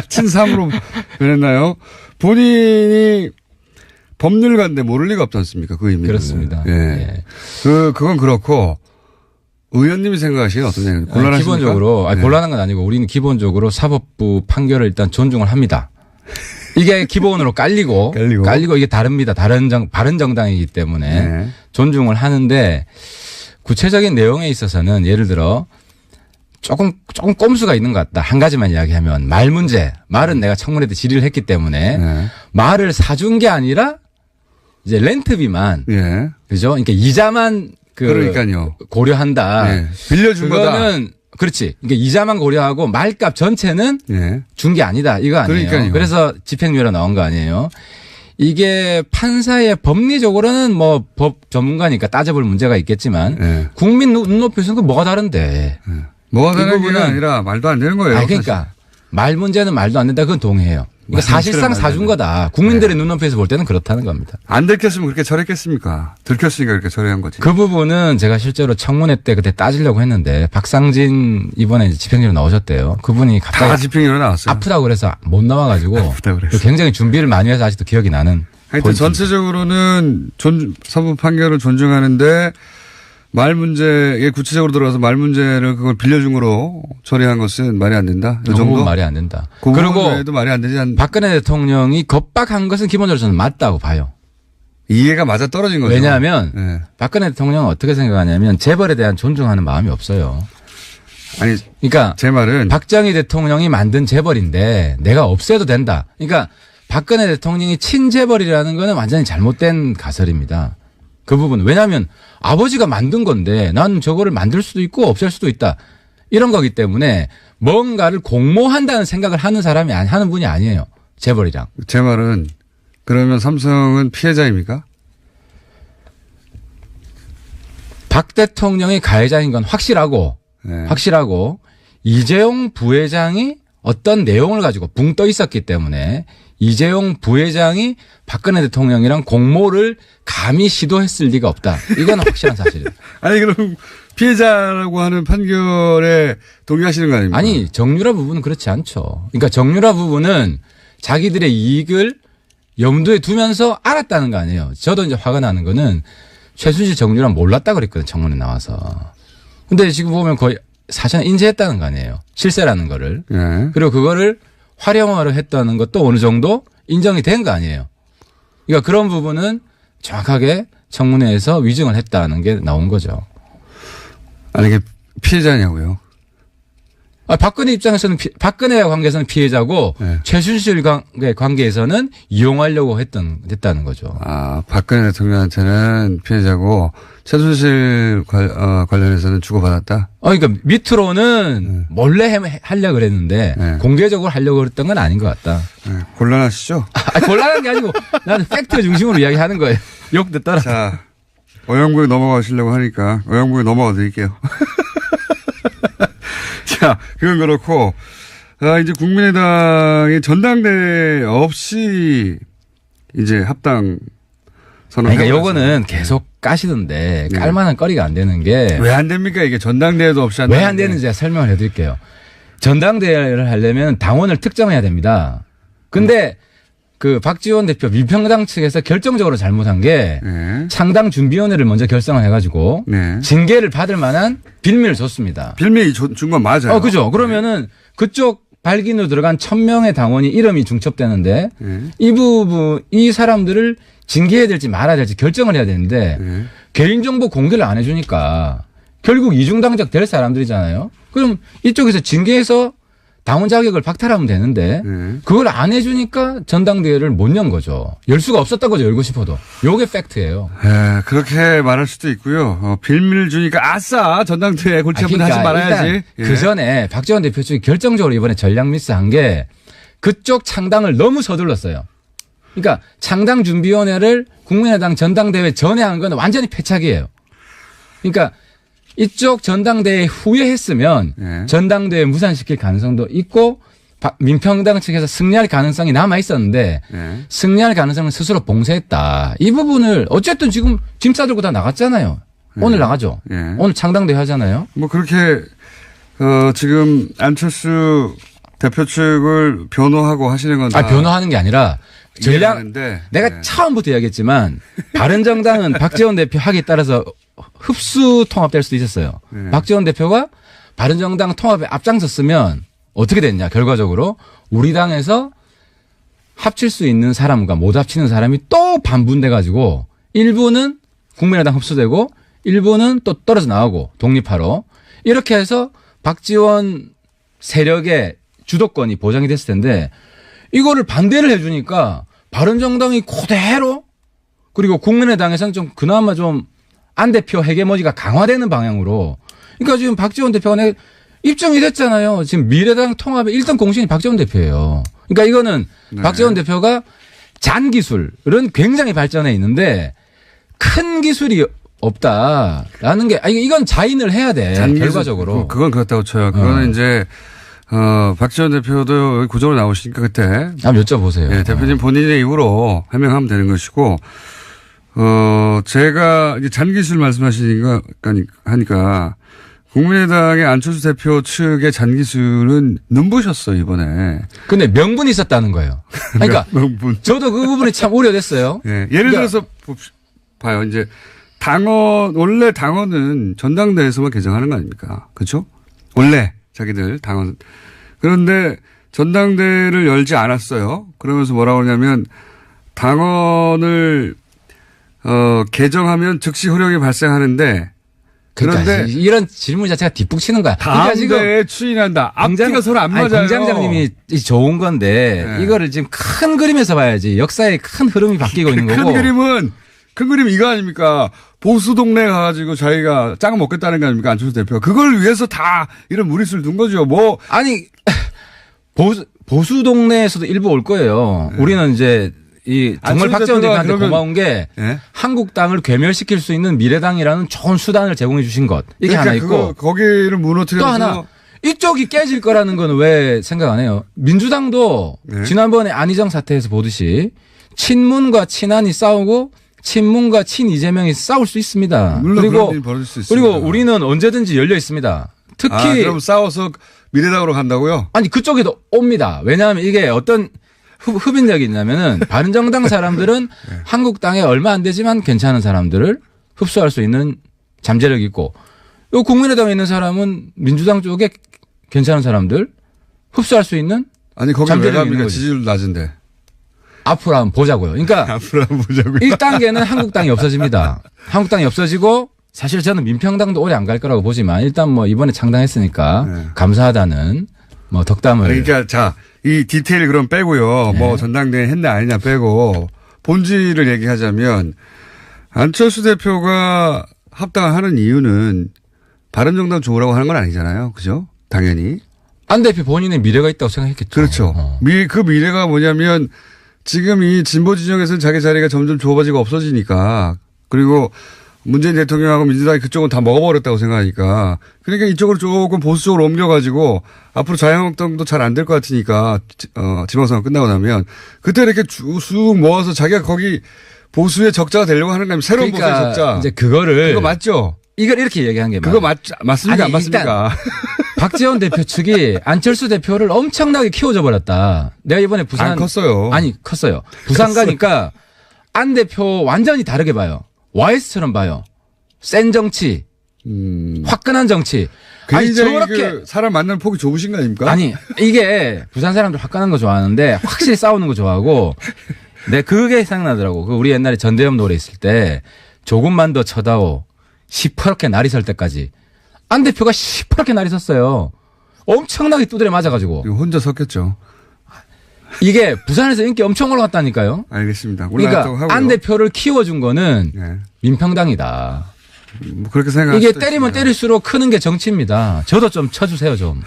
친삼으로 그랬나요? 본인이 법률가인데 모를 리가 없지 않습니까? 그 의미는. 그렇습니다. 예. 예. 그건 그렇고 의원님이 생각하시기에 어떤 생각이에요? 곤란하십니까? 기본적으로 네. 곤란한 건 아니고 우리는 기본적으로 사법부 판결을 일단 존중을 합니다. 이게 기본으로 깔리고 이게 다릅니다. 바른 정당이기 때문에 네. 존중을 하는데 구체적인 내용에 있어서는 예를 들어 조금 꼼수가 있는 것 같다. 한 가지만 이야기하면 말 문제. 말은 내가 청문회 때 질의를 했기 때문에 네. 말을 사준 게 아니라 이제 렌트비만 예. 그죠? 그러니까 이자만 그러니까요. 고려한다. 예. 빌려준 거다. 그거는 그렇지. 그러니까 이자만 고려하고 말값 전체는 예. 준 게 아니다. 이거 아니에요. 그러니까요. 그래서 집행유예로 나온 거 아니에요. 이게 판사의 법리적으로는 뭐 법 전문가니까 따져볼 문제가 있겠지만 예. 국민 눈높이에서는 그 뭐가 다른데. 뭐가 이 다른 게 부분은 아니라 말도 안 되는 거예요. 그러니까 말 문제는 말도 안 된다. 그건 동의해요. 그러니까 사실상 사준 거다. 국민들의 눈높이에서 볼 때는 그렇다는 겁니다. 안 들켰으면 그렇게 처리했겠습니까? 들켰으니까 그렇게 처리한 거지. 그 부분은 제가 실제로 청문회 때 그때 따지려고 했는데 박상진 이번에 이제 집행유예로 나오셨대요. 그분이 다 갑자기 집행유예 나왔어요. 아프다고 그래서 못 나와가지고 아프다고 그랬어요. 굉장히 준비를 많이 해서 아직도 기억이 나는. 하여튼 포인트입니다. 전체적으로는 사법 판결을 존중하는데 말 문제에 구체적으로 들어가서 말 문제를 그걸 빌려준 거로 처리한 것은 말이 안 된다. 이 그 정도? 부분 말이 안 된다. 그 그리고 부분에도 말이 안 되지 않. 박근혜 대통령이 겁박한 것은 기본적으로 저는 맞다고 봐요. 이해가 맞아 떨어진 거죠. 왜냐하면 네. 박근혜 대통령은 어떻게 생각하냐면 재벌에 대한 존중하는 마음이 없어요. 아니 그러니까 제 말은 박정희 대통령이 만든 재벌인데 내가 없애도 된다. 그러니까 박근혜 대통령이 친재벌이라는 거는 완전히 잘못된 가설입니다. 그 부분. 왜냐하면 아버지가 만든 건데 나는 저거를 만들 수도 있고 없앨 수도 있다. 이런 거기 때문에 뭔가를 공모한다는 생각을 하는 사람이 하는 분이 아니에요. 재벌이랑. 제 말은 그러면 삼성은 피해자입니까? 박 대통령이 가해자인 건 확실하고 네. 이재용 부회장이 어떤 내용을 가지고 붕 떠 있었기 때문에 이재용 부회장이 박근혜 대통령이랑 공모를 감히 시도했을 리가 없다. 이건 확실한 사실이에요. 아니, 그럼 피해자라고 하는 판결에 동의하시는 거 아닙니까? 아니, 정유라 부분은 그렇지 않죠. 그러니까 정유라 부분은 자기들의 이익을 염두에 두면서 알았다는 거 아니에요. 저도 이제 화가 나는 거는 최순실 정유라 몰랐다 그랬거든요. 청문회 나와서. 근데 지금 보면 거의 사실은 인지했다는 거 아니에요. 실세라는 거를. 예. 그리고 그거를 활용화를 했다는 것도 어느 정도 인정이 된 거 아니에요. 그러니까 그런 부분은 정확하게 청문회에서 위증을 했다는 게 나온 거죠. 아니, 이게 피해자냐고요. 박근혜 입장에서는 박근혜와 관계에서는 피해자고 네. 최순실 관계에서는 이용하려고 했다는 거죠. 아, 박근혜 대통령한테는 피해자고 최순실 관련해서는 주고받았다? 그러니까 밑으로는 몰래 하려고 그랬는데 네. 공개적으로 하려고 그랬던 건 아닌 것 같다. 네, 곤란하시죠? 곤란한 게 아니고 나는 팩트 중심으로 이야기하는 거예요. 욕 듣더라. 자, 어영부에 넘어가시려고 하니까 어영부에 넘어가 드릴게요. 자, 그건 그렇고, 이제 국민의당이 전당대회 없이 이제 합당 선언. 그러니까 요거는 계속 까시던데 네. 깔만한 거리가 안 되는 게 왜 안 됩니까? 이게 전당대회도 없이 왜 안 되는지 제가 설명을 해드릴게요. 전당대회를 하려면 당원을 특정해야 됩니다. 근데 그 박지원 대표 민평당 측에서 결정적으로 잘못한 게 네. 창당 준비위원회를 먼저 결성을 해가지고 네. 징계를 받을 만한 빌미를 줬습니다. 빌미 준 건 맞아요. 그죠. 그러면은 그쪽 발기인으로 들어간 1000명의 당원이 이름이 중첩되는데 네. 이 부분, 이 사람들을 징계해야 될지 말아야 될지 결정을 해야 되는데 네. 개인정보 공개를 안 해주니까 결국 이중당적 될 사람들이잖아요. 그럼 이쪽에서 징계해서 당원 자격을 박탈하면 되는데 네. 그걸 안 해주니까 전당대회를 못 연 거죠. 열 수가 없었던 거죠. 열고 싶어도. 요게 팩트예요. 그렇게 말할 수도 있고요. 빌미를 주니까 아싸 전당대회 골치 아픈데 하지 말아야지. 일단 그 전에 박지원 대표 측이 결정적으로 이번에 전략 미스한 게 그쪽 창당을 너무 서둘렀어요. 그러니까 창당준비위원회를 국민의당 전당대회 전에 한 건 완전히 패착이에요. 그러니까 이쪽 전당대회 후에 했으면 네. 전당대회 무산시킬 가능성도 있고 민평당 측에서 승리할 가능성이 남아 있었는데 네. 승리할 가능성을 스스로 봉쇄했다. 이 부분을 어쨌든 지금 짐 싸들고 다 나갔잖아요. 오늘 나가죠. 네. 오늘 창당대회 하잖아요. 뭐 그렇게 지금 안철수 대표 측을 변호하고 하시는 건 다 변호하는 게 아니라 전략 이해하는데, 내가 네. 처음부터 이야기했지만 바른정당은 박지원 대표 하기에 따라서 흡수 통합될 수도 있었어요. 네. 박지원 대표가 바른정당 통합에 앞장섰으면 어떻게 됐냐. 결과적으로 우리 당에서 합칠 수 있는 사람과 못 합치는 사람이 또 반분돼 가지고 일부는 국민의당 흡수되고 일부는 또 떨어져 나오고 독립하러 이렇게 해서 박지원 세력의 주도권이 보장이 됐을 텐데 이거를 반대를 해주니까 바른정당이 그대로 그리고 국민의당에서는 좀 그나마 좀 안 대표 헤게모니가 강화되는 방향으로 그러니까 지금 박지원 대표가 입증이 됐잖아요. 지금 미래당 통합의 1등 공신이 박지원 대표예요. 그러니까 이거는 네. 박지원 대표가 잔 기술은 굉장히 발전해 있는데 큰 기술이 없다라는 게 이건 자인을 해야 돼. 결과적으로. 그건 그렇다고 쳐요. 그거는 이제 박지원 대표도 여기 구조로 나오시니까 그때 한번 여쭤보세요. 네, 대표님 본인의 입으로 해명하면 되는 것이고 제가 이제 잔기술 말씀하시니까 하니까 국민의당의 안철수 대표 측의 잔기술은 눈부셨어요 이번에. 근데 명분이 있었다는 거예요. 그러니까 명분. 저도 그 부분이 참 우려됐어요. 네, 예를 들어서 봐요. 이제 원래 당원은 전당대회에서만 개정하는 거 아닙니까? 그렇죠? 원래 자기들 당원. 그런데 전당대회를 열지 않았어요. 그러면서 뭐라고 하냐면 당원을 개정하면 즉시 효력이 발생하는데 그러니까 그런데 이런 질문 자체가 뒷북치는 거야. 다음 그러니까 대회에 추인한다. 앞뒤가 서로 안 맞아요. 공장장님이 좋은 건데 네. 이거를 지금 큰 그림에서 봐야지. 역사의 큰 흐름이 바뀌고 있는 거고. 큰 그림 이거 아닙니까? 보수 동네 가가지고 자기가 짱 먹겠다는 거 아닙니까? 안철수 대표가. 그걸 위해서 다 이런 무리수를 둔 거죠. 뭐. 아니 보수 동네에서도 일부 올 거예요. 네. 우리는 이제 정말 박지원 대표한테 고마운 게 네? 한국당을 괴멸시킬 수 있는 미래당이라는 좋은 수단을 제공해 주신 것. 이게 그러니까 하나 있고. 거기를 무너뜨려서 또 하나 이쪽이 깨질 거라는 건 왜 생각 안 해요? 민주당도 네. 지난번에 안희정 사태에서 보듯이 친문과 친한이 싸우고 친문과 친 이재명이 싸울 수 있습니다. 물론 그리고 그런 일이 벌어질 수 있습니다. 그리고 우리는 언제든지 열려 있습니다. 특히 그럼 싸워서 미래당으로 간다고요? 아니 그쪽에도 옵니다. 왜냐하면 이게 어떤 흡인력이 있냐면은 바른정당 사람들은 네. 한국당에 얼마 안 되지만 괜찮은 사람들을 흡수할 수 있는 잠재력이 있고 요 국민의당에 있는 사람은 민주당 쪽에 괜찮은 사람들 흡수할 수 있는 아니 거기 왜 잠재력이 있는 갑니까? 거지. 지지율 낮은데. 앞으로 한번 보자고요. 그러니까 앞으로 한번 보자고요. 1단계는 한국당이 없어집니다. 한국당이 없어지고 사실 저는 민평당도 오래 안 갈 거라고 보지만 일단 뭐 이번에 창당했으니까 네. 감사하다는 뭐 덕담을. 그러니까 자, 이 디테일 그럼 빼고요. 네. 뭐 전당대회 했냐 아니냐 빼고 본질을 얘기하자면 안철수 대표가 합당을 하는 이유는 바른정당 좋으라고 하는 건 아니잖아요. 그죠? 당연히. 안 대표 본인의 미래가 있다고 생각했겠죠. 그렇죠. 그 미래가 뭐냐면 지금 이 진보 진영에서는 자기 자리가 점점 좁아지고 없어지니까 그리고 문재인 대통령하고 민주당이 그쪽은 다 먹어버렸다고 생각하니까 그러니까 이쪽으로 조금 보수적으로 옮겨가지고 앞으로 자유한국당도 잘 안 될 것 같으니까 지방선거 끝나고 나면 그때 이렇게 쑥 모아서 자기가 거기 보수의 적자가 되려고 하는 거면 새로운 그러니까 보수의 적자. 이제 그거를 그거 맞죠? 이걸 이렇게 얘기한 게 그거 맞아요. 맞습니까? 아니, 안 맞습니까? 박지원 대표 측이 안철수 대표를 엄청나게 키워줘 버렸다. 내가 이번에 부산 컸어요. 아니 컸어요. 부산 가니까 안 대표 완전히 다르게 봐요. YS처럼 봐요. 센 정치, 화끈한 정치. 아니 굉장히 저렇게 사람 만나는 폭이 좁으신 거 아닙니까? 아니 이게 부산 사람들 화끈한 거 좋아하는데 확실히 싸우는 거 좋아하고 내 그게 생각나더라고. 그 우리 옛날에 전대엽 노래 있을 때 조금만 더 쳐다오 시퍼렇게 날이 설 때까지 안 대표가 시퍼렇게 날이 섰어요. 엄청나게 두드려 맞아가지고 혼자 섰겠죠. 이게 부산에서 인기 엄청 올라갔다니까요. 알겠습니다. 올라갔다고 그러니까 하고요. 안 대표를 키워준 거는 네. 민평당이다. 뭐 그렇게 생각할 이게 수도 때리면 있습니다. 때릴수록 크는 게 정치입니다. 저도 좀 쳐주세요 좀.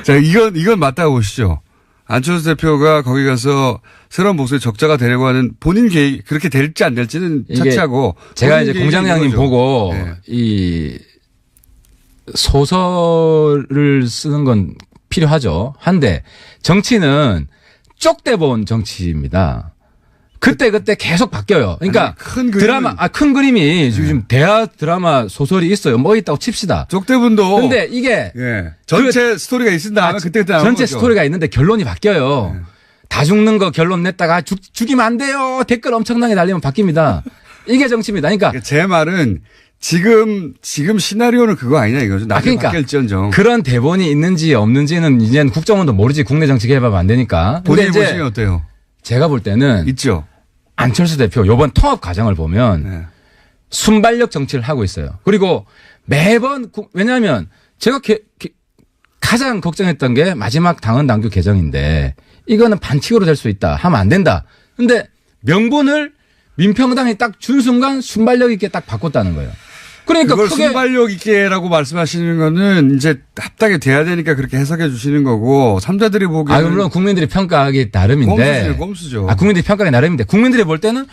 자, 이건 맞다고 보시죠. 안철수 대표가 거기 가서 새로운 목소리 적자가 되려고 하는 본인 계획, 그렇게 될지 안 될지는 이게 차치하고. 제가 본인 이제 계획이 공장장님 이거죠. 보고 네. 이 소설을 쓰는 건 필요하죠. 한데 정치는 쪽대본 정치입니다. 그때 계속 바뀌어요. 그러니까 아니, 큰 그림은- 드라마, 큰 그림이 지금 대하 드라마 소설이 있어요. 뭐 있다고 칩시다. 쪽대분도. 근데 이게 예. 전체 스토리가 있은 다음에 그때 나오는 전체 거죠. 스토리가 있는데 결론이 바뀌어요. 네. 다 죽는 거 결론 냈다가 죽이면 안 돼요. 댓글 엄청나게 달리면 바뀝니다. 이게 정치입니다. 그러니까 제 말은 지금 시나리오는 그거 아니냐 이거죠. 나중에 그러니까 바뀔지언정. 그런 대본이 있는지 없는지는 이제는 국정원도 모르지. 국내 정치 개발하면 안 되니까. 근데 본인이 이제 보시면 어때요? 제가 볼 때는 있죠. 안철수 대표 이번 통합 과정을 보면 네. 순발력 정치를 하고 있어요. 그리고 매번 왜냐하면 제가 가장 걱정했던 게 마지막 당헌 당규 개정인데 이거는 반칙으로 될 수 있다. 하면 안 된다. 근데 명분을 민평당이 딱 준 순간 순발력 있게 딱 바꿨다는 거예요. 그러니까 그걸 크게 순발력 있게라고 말씀하시는 거는 이제 합당이 돼야 되니까 그렇게 해석해 주시는 거고 삼자들이 보기에는 물론 국민들이 평가하기 나름인데 꼼수죠. 국민들이 평가하기 나름인데 국민들이 볼 때는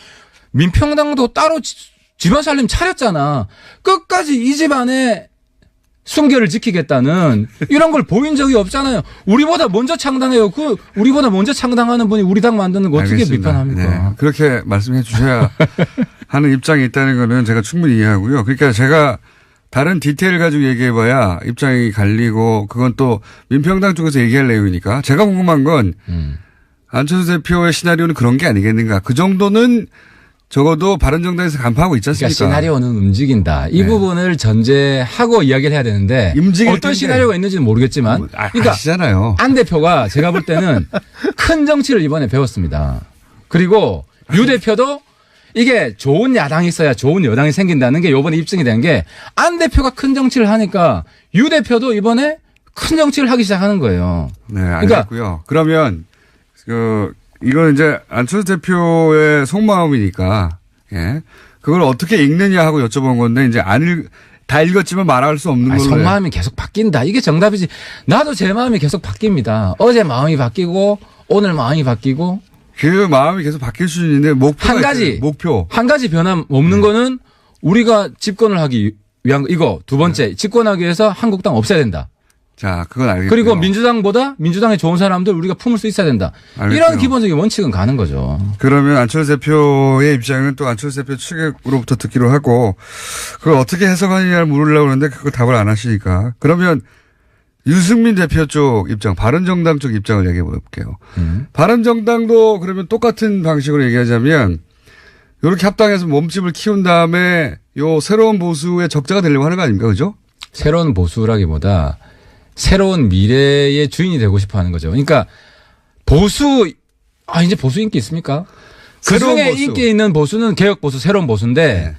민평당도 따로 집안 살림 차렸잖아. 끝까지 이 집안의 순결을 지키겠다는 이런 걸 보인 적이 없잖아요. 우리보다 먼저 창당해요. 우리보다 먼저 창당하는 분이 우리 당 만드는 거 어떻게 알겠습니다. 비판합니까? 네. 그렇게 말씀해 주셔야 하는 입장이 있다는 거는 제가 충분히 이해하고요. 그러니까 제가 다른 디테일 가지고 얘기해봐야 입장이 갈리고 그건 또 민평당 쪽에서 얘기할 내용이니까 제가 궁금한 건 안철수 대표의 시나리오는 그런 게 아니겠는가. 그 정도는 적어도 바른정당에서 간파하고 있지 않습니까? 그러니까 시나리오는 움직인다. 이 네. 부분을 전제하고 이야기를 해야 되는데 움직일 어떤 텐데. 시나리오가 있는지는 모르겠지만 그러니까 아시잖아요. 안 대표가 제가 볼 때는 큰 정치를 이번에 배웠습니다. 그리고 유 대표도 이게 좋은 야당이 있어야 좋은 여당이 생긴다는 게 이번에 입증이 된 게 안 대표가 큰 정치를 하니까 유 대표도 이번에 큰 정치를 하기 시작하는 거예요. 네, 알겠고요. 그러면 이건 이제 안철수 대표의 속마음이니까 예. 그걸 어떻게 읽느냐 하고 여쭤본 건데 이제 다 읽었지만 말할 수 없는 걸로. 속마음이 계속 바뀐다. 이게 정답이지. 나도 제 마음이 계속 바뀝니다. 어제 마음이 바뀌고 오늘 마음이 바뀌고 그 마음이 계속 바뀔 수 있는데 목표가 한 가지 있어요. 목표. 한 가지 변함 없는 거는 우리가 집권을 하기 위한 이거 두 번째 집권하기 위해서 한국당 없애야 된다. 자, 그건 알겠고요. 그리고 민주당보다 민주당에 좋은 사람들 우리가 품을 수 있어야 된다. 알겠고요. 이런 기본적인 원칙은 가는 거죠. 그러면 안철수 대표의 입장은 또 안철수 대표 측으로부터 듣기로 하고 그걸 어떻게 해석하느냐를 물으려고 하는데 그걸 답을 안 하시니까. 그러면 유승민 대표 쪽 입장, 바른정당 쪽 입장을 얘기해 볼게요. 바른정당도 그러면 똑같은 방식으로 얘기하자면 이렇게 합당해서 몸집을 키운 다음에 요 새로운 보수의 적자가 되려고 하는 거 아닙니까? 그죠? 새로운 보수라기보다 새로운 미래의 주인이 되고 싶어 하는 거죠. 그러니까 이제 보수 인기 있습니까? 그 중에 보수. 인기 있는 보수는 개혁 보수, 새로운 보수인데 네.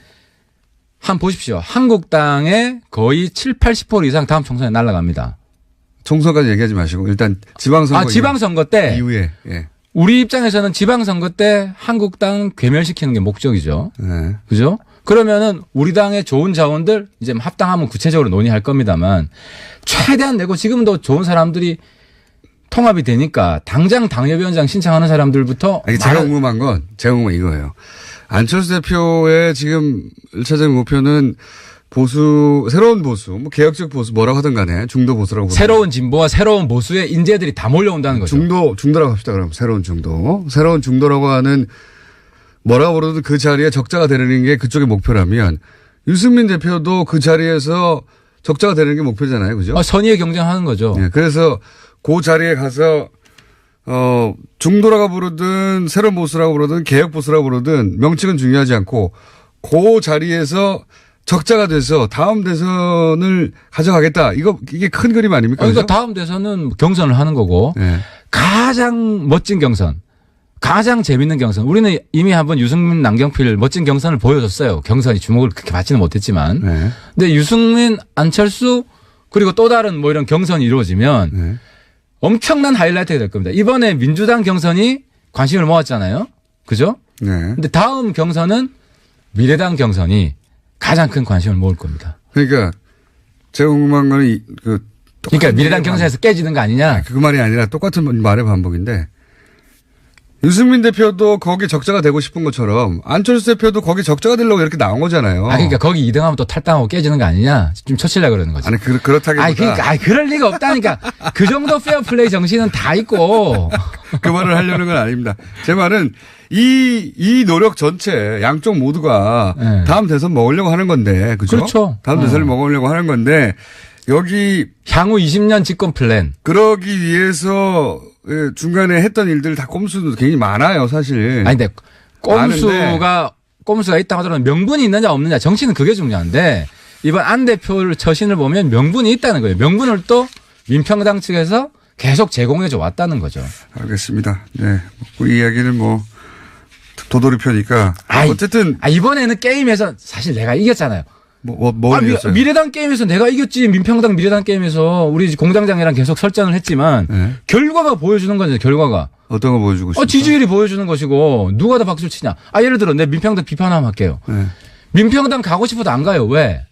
한번 보십시오. 한국당의 거의 7, 80% 이상 다음 총선에 날아갑니다. 총선까지 얘기하지 마시고 일단 지방선거. 지방선거 때 이후에. 예. 우리 입장에서는 지방선거 때 한국당 괴멸시키는 게 목적이죠. 네. 그죠? 그러면은 우리 당의 좋은 자원들 이제 합당하면 구체적으로 논의할 겁니다만 최대한 내고 지금도 좋은 사람들이 통합이 되니까 당장 당협위원장 신청하는 사람들부터 제가 궁금한 건 이거예요. 안철수 대표의 지금 1차적인 목표는 새로운 보수, 뭐 개혁적 보수 뭐라고 하든 간에 중도 보수라고. 새로운 진보와 새로운 보수의 인재들이 다 몰려온다는 거죠. 중도라고 합시다. 그럼 새로운 중도라고 하는 뭐라고 부르든 그 자리에 적자가 되는 게 그쪽의 목표라면 유승민 대표도 그 자리에서 적자가 되는 게 목표잖아요. 그죠? 선의의 경쟁하는 거죠. 네, 그래서 그 자리에 가서 중도라고 부르든 새로운 보수라고 부르든 개혁 보수라고 부르든 명칭은 중요하지 않고 그 자리에서 적자가 돼서 다음 대선을 가져가겠다. 이게 큰 그림 아닙니까? 그러니까 다음 대선은 경선을 하는 거고 네. 가장 멋진 경선, 가장 재밌는 경선. 우리는 이미 한번 유승민, 남경필 멋진 경선을 보여줬어요. 경선이 주목을 그렇게 받지는 못했지만. 네. 근데 유승민, 안철수 그리고 또 다른 뭐 이런 경선이 이루어지면 네. 엄청난 하이라이트가 될 겁니다. 이번에 민주당 경선이 관심을 모았잖아요. 그죠? 네. 근데 다음 경선은 미래당 경선이 가장 큰 관심을 모을 겁니다. 그러니까 제가 궁금한 거는 그러니까 미래당 경선에서 깨지는 거 아니냐? 그 말이 아니라 똑같은 말의 반복인데 유승민 대표도 거기 적자가 되고 싶은 것처럼 안철수 대표도 거기 적자가 되려고 이렇게 나온 거잖아요. 그러니까 거기 2등하면 또 탈당하고 깨지는 거 아니냐? 좀 쳐치려고 그러는 거지. 아니 그렇다기보다 그럴 리가 없다니까. 그 정도 페어플레이 정신은 다 있고. 그 말을 하려는 건 아닙니다. 제 말은 이 노력 전체 양쪽 모두가 네. 다음 대선 먹으려고 하는 건데, 그죠? 그렇죠. 다음 대선을 먹으려고 하는 건데 여기 향후 20년 집권 플랜. 그러기 위해서 중간에 했던 일들 다 꼼수도 굉장히 많아요, 사실. 아니 근데 꼼수가 있다고 하더라도 명분이 있느냐 없느냐 정치는 그게 중요한데 이번 안 대표를 처신을 보면 명분이 있다는 거예요. 명분을 또 민평당 측에서 계속 제공해줘 왔다는 거죠. 알겠습니다. 네. 이 이야기는 도돌이 펴니까. 어쨌든. 이번에는 게임에서 사실 내가 이겼잖아요. 이겼어요? 미래당 게임에서 내가 이겼지. 민평당 미래당 게임에서 우리 공장장이랑 계속 설전을 했지만 네. 결과가 보여주는 거죠. 결과가. 어떤 거 보여주고 싶어요? 지지율이 보여주는 것이고 누가 더 박수를 치냐. 예를 들어 내 민평당 비판 한번 할게요. 네. 민평당 가고 싶어도 안 가요. 왜?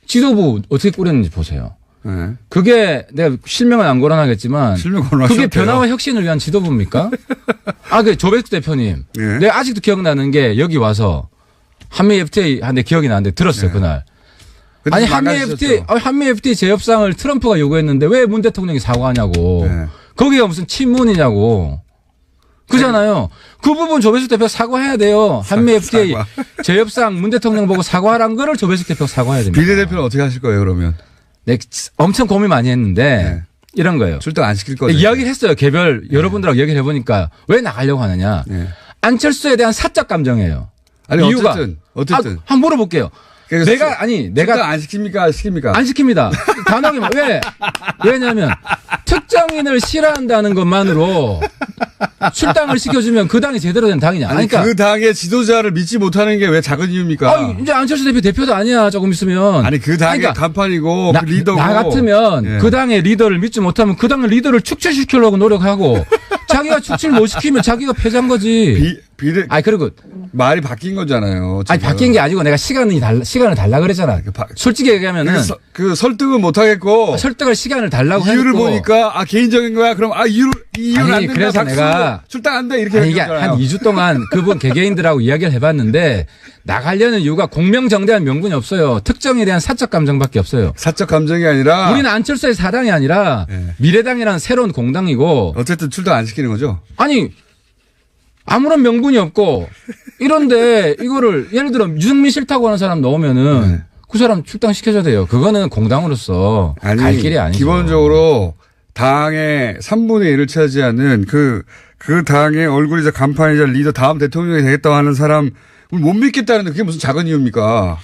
지도부 어떻게 꾸렸는지 보세요. 네. 그게 내가 실명은 안 거론하겠지만 그게 변화와 혁신을 위한 지도부입니까? 조백수 대표님. 네. 내가 아직도 기억나는 게 여기 와서 한미 FTA 내 기억이 나는데 들었어요. 그날. 아니 한미 FTA 재협상을 트럼프가 요구했는데 왜 문 대통령이 사과하냐고. 네. 거기가 무슨 친문이냐고. 그잖아요. 그 부분 조배숙 대표 사과해야 돼요. 한미 FTA 재협상 문 대통령 보고 사과하란 거를 조배숙 대표가 사과해야 됩니다. 비례대표는 어떻게 하실 거예요, 그러면? 네, 엄청 고민 많이 했는데 네. 이런 거예요. 출당 안 시킬 거죠. 이야기를 했어요. 개별 여러분들하고 얘기를 해보니까 왜 나가려고 하느냐. 네. 안철수에 대한 사적 감정이에요. 아니 이유가 어쨌든 한번 물어볼게요. 내가 안 시킵니까? 시킵니까? 안 시킵니다. 단호하게 왜냐하면 특정인을 싫어한다는 것만으로 출당을 시켜주면 그 당이 제대로 된 당이냐. 그러니까 그 당의 지도자를 믿지 못하는 게 왜 작은 이유입니까? 이제 안철수 대표도 아니야. 조금 있으면. 그 당의 간판이고 그 리더고. 나 같으면 그 당의 리더를 믿지 못하면 그 당의 리더를 축출시키려고 노력하고 자기가 축출 못 시키면 자기가 패자인 거지. 아니, 그리고. 말이 바뀐 거잖아요. 아니, 바뀐 게 아니고 내가 시간을 달라 그랬잖아. 솔직히 얘기하면은. 그 설득은 못 하겠고. 설득할 시간을 달라고 이유를 했고. 보니까, 개인적인 거야? 그럼, 이유는 안 된다. 그래서 내가. 출당 안 돼. 이렇게 아니, 이게 한 2주 동안 그분 개개인들하고 이야기를 해봤는데, 나가려는 이유가 공명정대한 명분이 없어요. 특정에 대한 사적 감정밖에 없어요. 사적 감정이 아니라. 우리는 안철수의 사당이 아니라 네. 미래당이라는 새로운 공당이고. 어쨌든 출당 안 시키는 거죠? 아니, 아무런 명분이 없고, 이런데 이거를 예를 들어 유승민 싫다고 하는 사람 넣으면은 네. 그 사람 출당시켜줘야 돼요. 그거는 공당으로서 갈 길이 아니죠. 기본적으로 당의 3분의 1을 차지하는 그 당의 얼굴이자 간판이자 리더 다음 대통령이 되겠다고 하는 사람 못 믿겠다는데 그게 무슨 작은 이유입니까?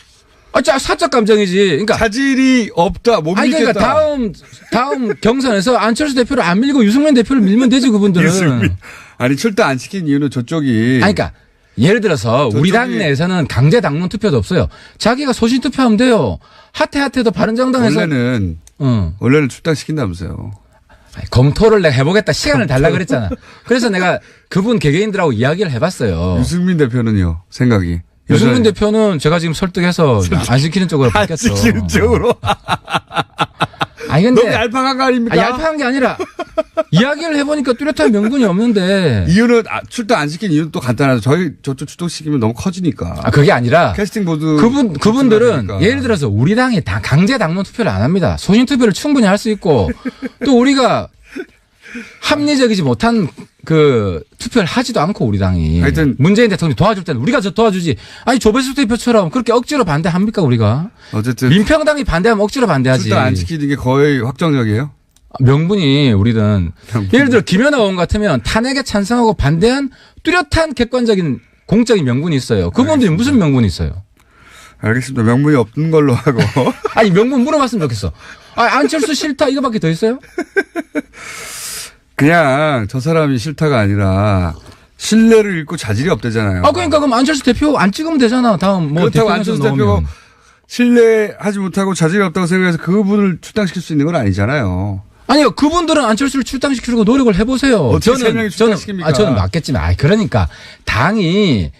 사적 감정이지. 그러니까 자질이 없다. 못 믿겠다. 그러니까 다음 경선에서 안철수 대표를 안 밀고 유승민 대표를 밀면 되지 그분들은. 아니 출당 안 시킨 이유는 저쪽이. 그러니까 예를 들어서 우리 당 내에서는 강제 당론 투표도 없어요. 자기가 소신 투표하면 돼요. 하태도 바른정당에서 원래는 출당 시킨다면서요. 검토를 내가 해보겠다. 시간을 달라 그랬잖아. 그래서 내가 그분 개개인들하고 이야기를 해봤어요. 유승민 대표는요. 생각이. 유승민 대표는 제가 지금 설득해서 안 시키는 쪽으로 바뀌었어. 안 시키는 쪽으로. 아니 근데 너무 얄팍한 거 아닙니까? 얄팍한 게 아니라 이야기를 해보니까 뚜렷한 명분이 없는데. 이유는 출당 안 시킨 이유는 또 간단하죠. 저쪽 출동시키면 너무 커지니까. 그게 아니라 캐스팅 보드 그분들은 예를 들어서 우리 당이 강제 당론 투표를 안 합니다. 소신 투표를 충분히 할 수 있고 또 우리가 합리적이지 못한 그 투표를 하지도 않고 우리 당이. 하여튼 문재인 대통령이 도와줄 때는 우리가 도와주지. 아니 조배수 대표처럼 그렇게 억지로 반대합니까 우리가? 어쨌든 민평당이 반대하면 억지로 반대하지. 출당 안 시키는 게 거의 확정적이에요. 명분이 우리는 예를 들어 김연아 의원 같으면 탄핵에 찬성하고 반대한 뚜렷한 객관적인 공적인 명분이 있어요. 그분들이 무슨 명분이 있어요? 알겠습니다. 명분이 없는 걸로 하고. 아니 명분 물어봤으면 좋겠어. 안철수 싫다 이거밖에 더 있어요? 그냥 저 사람이 싫다가 아니라 신뢰를 잃고 자질이 없대잖아요. 그러니까 그럼 안철수 대표 안 찍으면 되잖아. 다음 그렇다고 안철수 대표가 신뢰하지 못하고 자질이 없다고 생각해서 그분을 출당시킬 수 있는 건 아니잖아요. 아니요, 그분들은 안철수를 출당시키려고 노력을 해보세요. 저는 맞겠지만, 그러니까 당이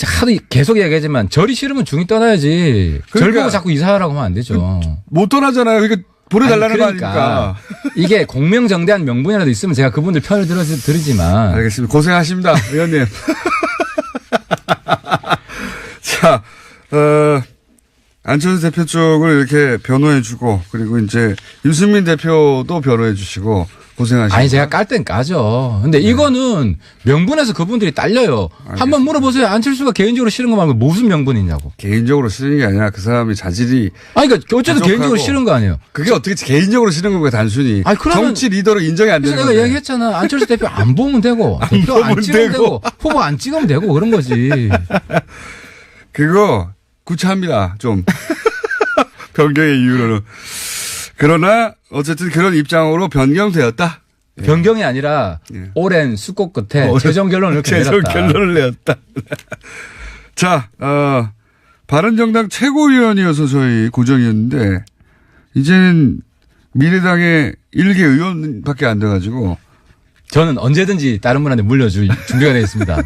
하도 계속 얘기하지만 절이 싫으면 중이 떠나야지. 절 보고 자꾸 이사하라고 하면 안 되죠. 못 떠나잖아요. 이게 보내달라는 거 아닙니까? 이게 공명정대한 명분이라도 있으면 제가 그분들 편을 들지만. 알겠습니다. 고생하십니다, 의원님. 자, 안철수 대표 쪽을 이렇게 변호해주고, 그리고 이제 유승민 대표도 변호해주시고, 고생하시고. 아니, 제가 깔 땐 까죠. 근데 이거는 명분에서 그분들이 딸려요. 알겠습니다. 한번 물어보세요. 안철수가 개인적으로 싫은 거 말고 무슨 명분이 있냐고. 개인적으로 싫은 게 아니라 그 사람이 자질이. 그러니까 어쨌든 개인적으로 싫은 거 아니에요. 그게 어떻게 개인적으로 싫은 건가요, 단순히. 정치 리더로 인정이 안 되는 거예요. 그래서 내가 얘기했잖아. 안철수 대표 안 보면 되고. 대표 안 찍으면 되고. 후보 안 찍으면 되고 그런 거지. 그거 구차합니다. 좀. 변경의 이유로는. 그러나 어쨌든 그런 입장으로 변경되었다. 변경이 아니라 오랜 수고 끝에 최종 결론을 이렇게 내렸다. 최종 결론을 내렸다. 자, 바른정당 최고위원이어서 저희 고정이었는데 이제는 미래당의 1개 의원밖에 안 돼가지고 저는 언제든지 다른 분한테 물려줄 준비가 되어 있습니다.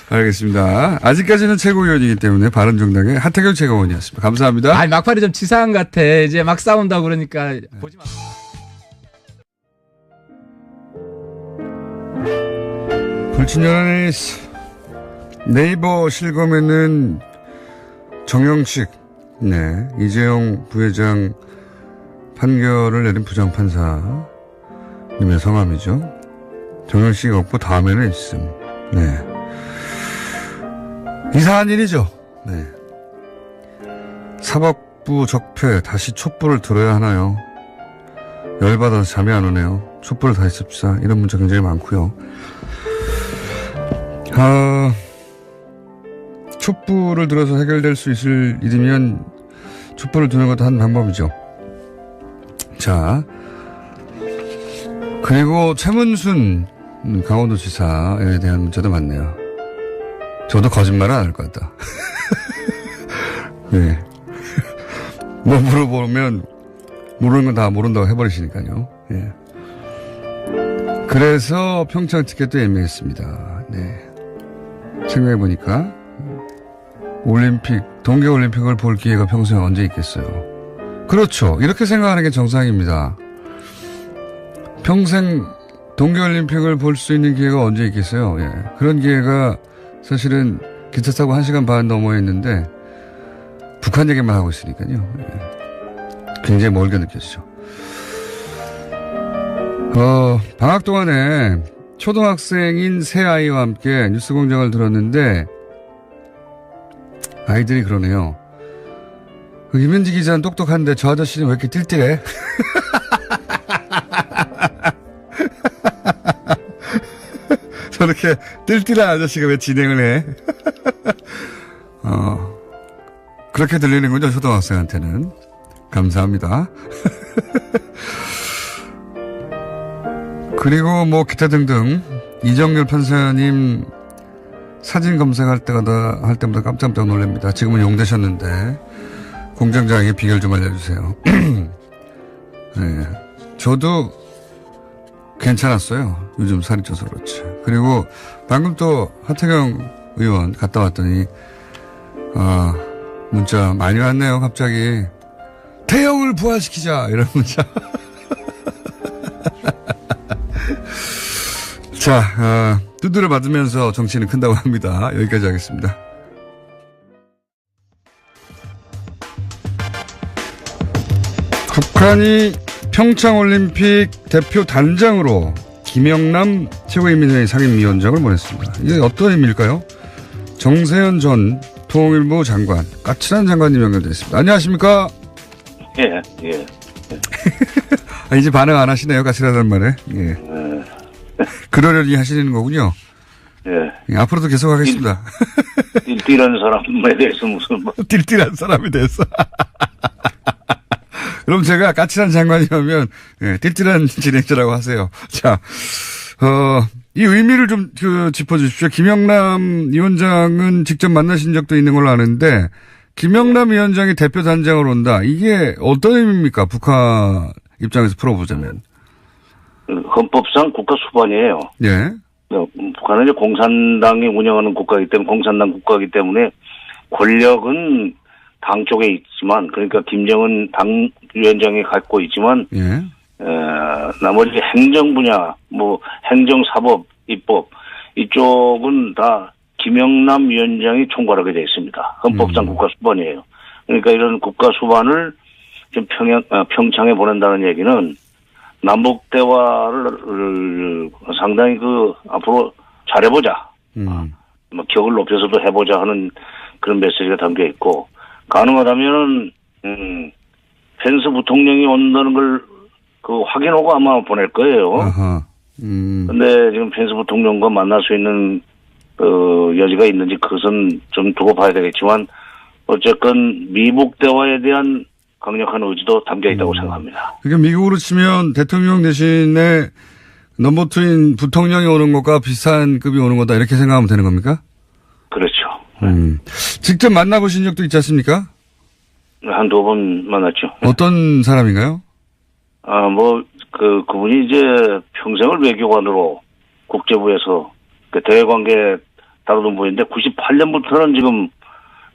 알겠습니다. 아직까지는 최고위원이기 때문에 바른정당의 하태경 최고위원이었습니다. 감사합니다. 막판이 좀 치사한 것 같아. 이제 막 싸운다고 그러니까 보지 마. 불친절한 네이버 실검에는 정영식, 이재용 부회장 판결을 내린 부장판사님의 성함이죠. 정영식이 없고 다음에는 있음. 이상한 일이죠. 사법부 적폐 다시 촛불을 들어야 하나요? 열받아서 잠이 안 오네요. 촛불을 다시 씁시다. 이런 문자 굉장히 많고요. 촛불을 들어서 해결될 수 있을 일이면 촛불을 두는 것도 한 방법이죠. 자, 그리고 최문순 강원도지사에 대한 문자도 많네요. 저도 거짓말은 안 할 것 같다. 뭐 물어보면 모르는 건 다 모른다고 해버리시니까요. 그래서 평창 티켓도 예매했습니다. 생각해보니까 동계올림픽을 볼 기회가 평소에 언제 있겠어요. 그렇죠. 이렇게 생각하는 게 정상입니다. 평생 동계올림픽을 볼 수 있는 기회가 언제 있겠어요. 예. 그런 기회가 사실은 기차 타고 1시간 반 넘어 있는데 북한 얘기만 하고 있으니까요. 예. 굉장히 멀게 느껴지죠. 방학 동안에 초등학생인 새 아이와 함께 뉴스 공장을 들었는데 아이들이 그러네요. 김현지 기자는 똑똑한데 저 아저씨는 왜 이렇게 띨띨해? 저렇게 띨띨한 아저씨가 왜 진행을 해? 그렇게 들리는군요, 초등학생한테는. 감사합니다. 그리고 뭐 기타 등등 이정열 판사님 사진 검색할 때마다 깜짝깜짝 놀랍니다. 지금은 용되셨는데 공장장에게 비결 좀 알려주세요. 네, 저도 괜찮았어요. 요즘 살이 쪄서 그렇지. 그리고 방금 또 하태경 의원 갔다 왔더니 문자 많이 왔네요. 갑자기 태형을 부활시키자 이런 문자. 자, 두드려 맞으면서 정치는 큰다고 합니다. 여기까지 하겠습니다. 북한이 평창올림픽 대표 단장으로 김영남 최고인민회의 상임위원장을 보냈습니다. 이게 어떤 의미일까요? 정세현 전 통일부 장관, 까칠한 장관님 연결됐습니다. 안녕하십니까? 예. 이제 반응 안 하시네요, 까칠하다는 말에. 예. 그러려니 하시는 거군요. 예. 앞으로도 계속 하겠습니다. 띨띨한 사람에 대해서 무슨 뭐. 띨띨한 사람에 대해서. 그럼 제가 까칠한 장관이 오면, 예, 띨띨한 진행자라고 하세요. 자, 이 의미를 좀 짚어주십시오. 김영남 위원장은 직접 만나신 적도 있는 걸로 아는데, 김영남 위원장이 대표 단장으로 온다. 이게 어떤 의미입니까? 북한 입장에서 풀어보자면. 헌법상 국가 수반이에요. 예. 북한은 이제 공산당이 운영하는 국가이기 때문에, 공산당 국가이기 때문에 권력은 당 쪽에 있지만, 그러니까 김정은 당 위원장이 갖고 있지만, 예. 나머지 행정 분야, 뭐 행정, 사법, 입법 이쪽은 다 김영남 위원장이 총괄하게 되어 있습니다. 헌법상 국가 수반이에요. 그러니까 이런 국가 수반을 지금 평창에 보낸다는 얘기는 남북 대화를 상당히 앞으로 잘해보자. 뭐 격을 높여서도 해보자 하는 그런 메시지가 담겨 있고, 가능하다면은 펜스 부통령이 온다는 걸 확인하고 아마 보낼 거예요. 근데 지금 펜스 부통령과 만날 수 있는 여지가 있는지 그것은 좀 두고 봐야 되겠지만, 어쨌건 미북 대화에 대한 강력한 의지도 담겨 있다고 생각합니다. 그러니까 미국으로 치면 대통령 대신에 넘버 투인 부통령이 오는 것과 비슷한 급이 오는 거다 이렇게 생각하면 되는 겁니까? 그렇죠. 직접 만나보신 적도 있지 않습니까? 한두 번 만났죠. 어떤 사람인가요? 그분이 이제 평생을 외교관으로 국제부에서 대외관계 다루던 분인데 98년부터는 지금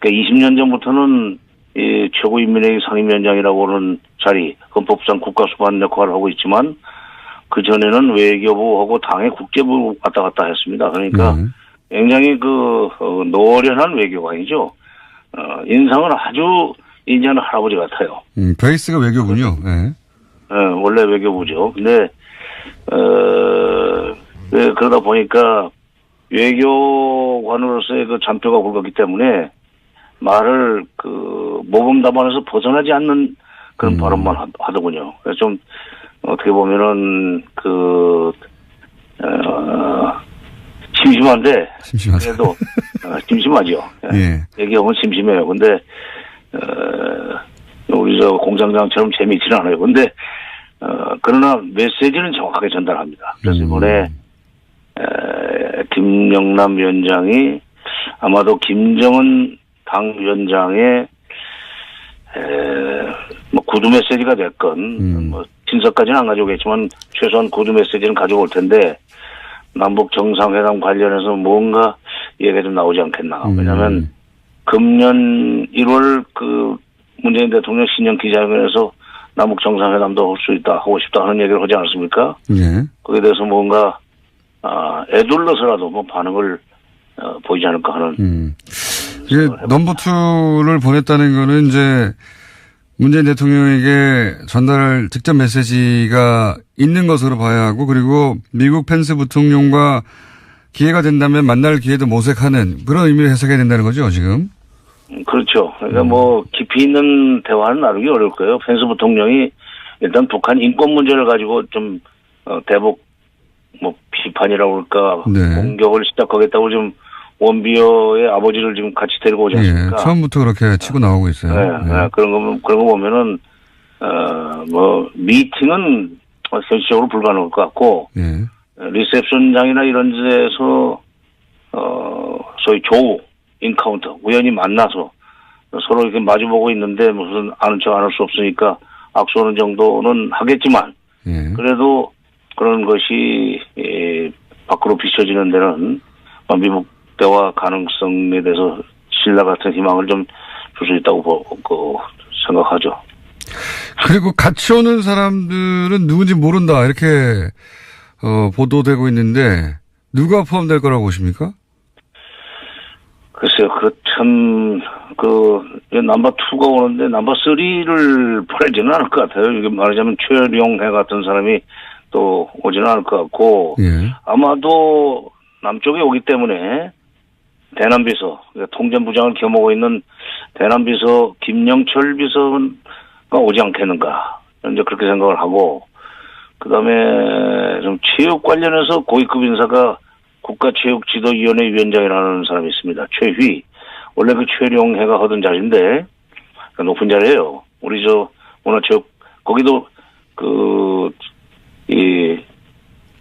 20년 전부터는 이 최고인민회의 상임위원장이라고 하는 자리, 헌법상 국가수반 역할을 하고 있지만 그 전에는 외교부하고 당의 국제부 왔다 갔다 했습니다. 그러니까 굉장히 노련한 외교관이죠. 인상은 아주 인자한 할아버지 같아요. 베이스가 외교군요. 네. 원래 외교부죠. 근데 그러다 보니까 외교관으로서의 잔표가 굵었기 때문에 말을 모범 답안에서 벗어나지 않는 그런 발언만 하더군요. 그래서 좀 어떻게 보면은 심심한데 그래도 심심하죠. 예. 얘기하면 심심해요. 근데 우리 공장장처럼 재미있지는 않아요. 근데 그러나 메시지는 정확하게 전달합니다. 그래서 이번에 김영남 위원장이 아마도 김정은 당 위원장의 뭐 구두 메시지가 됐건 뭐 친서까지는 안 가져오겠지만 최소한 구두 메시지는 가져올 텐데, 남북 정상회담 관련해서 뭔가 얘기가 좀 나오지 않겠나. 왜냐하면 금년 1월 그 문재인 대통령 신년 기자회견에서 남북 정상회담도 할 수 있다, 하고 싶다 하는 얘기를 하지 않았습니까? 예. 거기에 대해서 뭔가 애둘러서라도 뭐 반응을 보이지 않을까 하는. 이게 넘버2를 보냈다는 거는 이제 문재인 대통령에게 전달할 직접 메시지가 있는 것으로 봐야 하고, 그리고 미국 펜스 부통령과 기회가 된다면 만날 기회도 모색하는 그런 의미를 해석해야 된다는 거죠, 지금? 그렇죠. 그러니까 뭐 깊이 있는 대화는 나누기 어려울 거예요. 펜스 부통령이 일단 북한 인권 문제를 가지고 좀 대북 뭐 비판이라고 할까, 네. 공격을 시작하겠다고 지금 원비어의 아버지를 지금 같이 데리고 오지 않습니까? 예, 처음부터 그렇게 치고 나오고 있어요. 네, 네. 그런 거 보면은 뭐 미팅은 현실적으로 불가능할 것 같고, 예. 리셉션장이나 이런 데서 소위 조우 인카운터 우연히 만나서 서로 이렇게 마주보고 있는데 무슨 아는 척 안 할 수 없으니까 악수하는 정도는 하겠지만, 예. 그래도 그런 것이 밖으로 비춰지는 데는 미국 대화 가능성에 대해서 신라 같은 희망을 좀 줄 수 있다고 생각하죠. 그리고 같이 오는 사람들은 누군지 모른다, 이렇게 보도되고 있는데 누가 포함될 거라고 보십니까? 글쎄요, 넘버2가 오는데 넘버3를 보내지는 않을 것 같아요. 이게 말하자면 최룡해 같은 사람이 또 오지는 않을 것 같고, 예. 아마도 남쪽에 오기 때문에 대남비서, 그러니까 통전부장을 겸하고 있는 대남비서 김영철 비서가 오지 않겠는가, 이제 그렇게 생각을 하고, 그 다음에 좀 체육 관련해서 고위급 인사가 국가체육지도위원회 위원장이라는 사람이 있습니다. 최휘. 원래 그 최룡해가 하던 자리인데, 높은 자리예요. 우리 문화체육, 거기도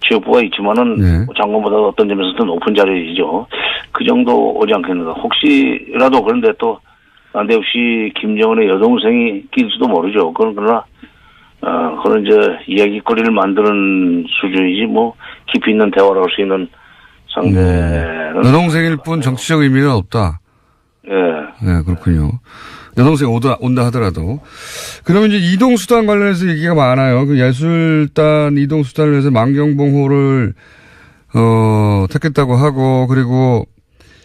체육부가 있지만은, 네. 장관보다 어떤 점에서 더 높은 자리이죠. 그 정도 오지 않겠는가. 혹시라도 그런데 또, 난데없이 김정은의 여동생이 낄지도 모르죠. 그러나, 그런 이제 이야기거리를 만드는 수준이지, 뭐, 깊이 있는 대화를 할 수 있는 상대는. 여동생일 뿐 정치적 의미는 없다. 예. 네, 그렇군요. 여동생 온다 하더라도. 그러면 이제 이동수단 관련해서 얘기가 많아요. 그 예술단 이동수단을 위해서 만경봉호를, 택했다고 하고, 그리고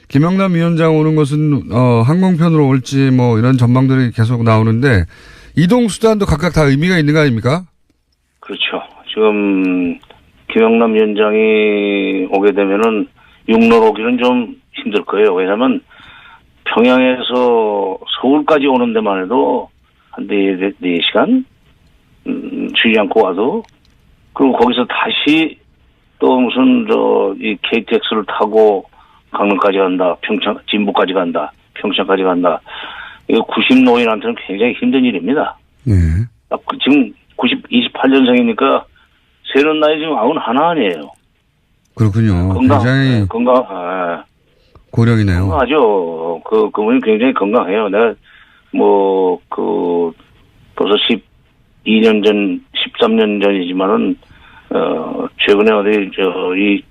김영남 위원장 오는 것은, 항공편으로 올지 뭐 이런 전망들이 계속 나오는데, 이동수단도 각각 다 의미가 있는 거 아닙니까? 그렇죠. 지금, 김영남 위원장이 오게 되면은 육로로 오기는 좀 힘들 거예요. 왜냐하면 평양에서 서울까지 오는 데만 해도 한 4시간 쉬지 않고 와도, 그리고 거기서 다시 또 무슨 이 KTX를 타고 강릉까지 간다, 진부까지 간다, 평창까지 간다. 이거 90노인한테는 굉장히 힘든 일입니다. 네. 지금 28년생이니까 세는 나이 지금 91 아니에요. 그렇군요. 굉장히 고령이네요. 건강하죠. 그분이 굉장히 건강해요. 내가 벌써 12년 전, 13년 전이지만은 최근에 어디 이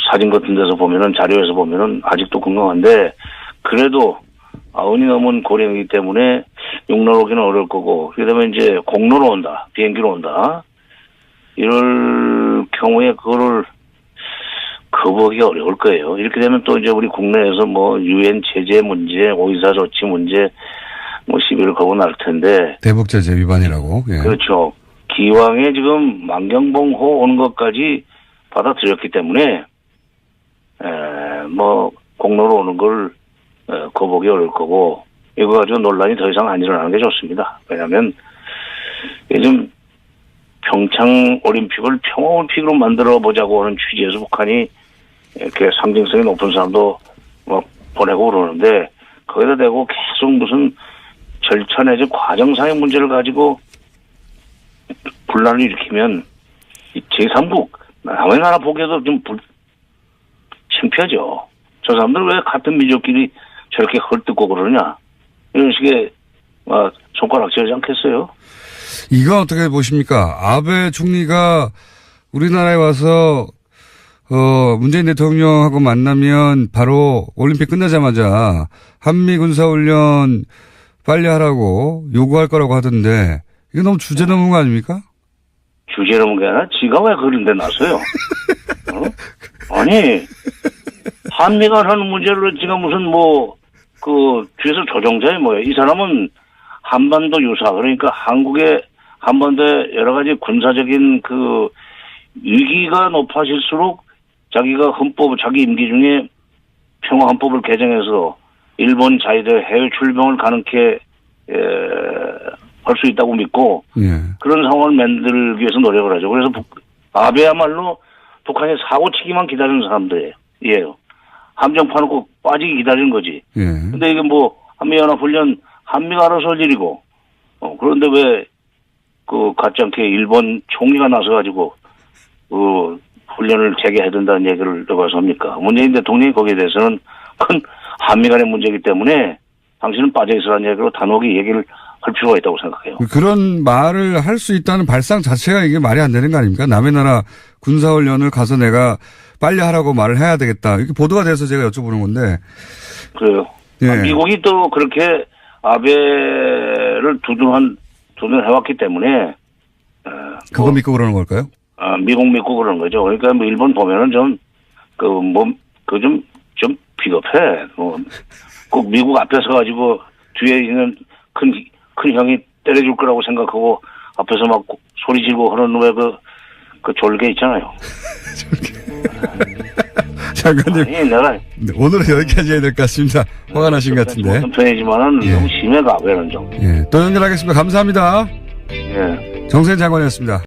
사진 같은 데서 보면은, 자료에서 보면은 아직도 건강한데, 그래도 90이 넘은 고령이기 때문에 육로로 오기는 어려울 거고, 그러면 이제 공로로 온다, 비행기로 온다. 이럴 경우에 그거를 거부하기 어려울 거예요. 이렇게 되면 또 이제 우리 국내에서 뭐 유엔 제재 문제, 오이사 조치 문제, 뭐 시비를 걸고 날 텐데. 대북 제재 위반이라고. 예. 그렇죠. 기왕에 지금 만경봉호 오는 것까지 받아들였기 때문에, 뭐 공로로 오는 걸 거부하기 어려울 거고, 이거 가지고 논란이 더 이상 안 일어나는 게 좋습니다. 왜냐하면 요즘 평창 올림픽을 평화올림픽으로 만들어 보자고 하는 취지에서 북한이 이렇게 상징성이 높은 사람도 뭐 보내고 그러는데, 거기다 대고 계속 무슨 절차 내지 과정상의 문제를 가지고 분란을 일으키면 제3국 남의 나라 보기에도 좀 창피하죠. 저 사람들 왜 같은 민족끼리 저렇게 헐뜯고 그러냐, 이런 식의 손가락질하지 않겠어요? 이거 어떻게 보십니까? 아베 총리가 우리나라에 와서 문재인 대통령하고 만나면 바로 올림픽 끝나자마자 한미 군사훈련 빨리 하라고 요구할 거라고 하던데 이거 너무 주제 넘은 거 아닙니까? 주제 넘은 게 아니라 지가 왜 그런 데 나서요? 아니, 한미가 하는 문제를 지가 무슨 뒤에서 조정자에 뭐예요? 이 사람은 한반도 유사, 그러니까 한국의 한반도의 여러 가지 군사적인 위기가 높아질수록 자기가 자기 임기 중에 평화헌법을 개정해서 일본 자위대 해외 출병을 가능케 할 수 있다고 믿고 그런 상황을 만들기 위해서 노력을 하죠. 그래서 아베야말로 북한의 사고치기만 기다리는 사람들이에요. 함정 파놓고 빠지기 기다리는 거지. 근데 이게 한미연합훈련 한미가 알아서 할 일이고 그런데 왜 가짜않게 일본 총리가 나서가지고 훈련을 재개해야 된다는 얘기를 넣어서 합니까? 문재인 대통령이 거기에 대해서는 큰 한미 간의 문제이기 때문에 당신은 빠져있으라는 얘기로 단호하게 얘기를 할 필요가 있다고 생각해요. 그런 말을 할 수 있다는 발상 자체가 이게 말이 안 되는 거 아닙니까? 남의 나라 군사훈련을 가서 내가 빨리 하라고 말을 해야 되겠다. 이렇게 보도가 돼서 제가 여쭤보는 건데. 그래요. 예. 미국이 또 그렇게 아베를 두둔해왔기 때문에. 그거 믿고 그러는 걸까요? 미국 믿고 그러는 거죠. 그러니까 일본 보면은 좀 비겁해. 꼭 미국 앞에 서가지고 뒤에 있는 큰 형이 때려줄 거라고 생각하고 앞에서 막 소리 지르고 하는 왜 그 졸개 있잖아요. 장관님. 아니, 내가. 오늘은 여기까지 해야 될 것 같습니다. 화가 나신 것 같은데. 어떤 편이지만은 너무 심해가, 왜는 좀. 또 연결하겠습니다. 감사합니다. 예. 정세현 장관이었습니다.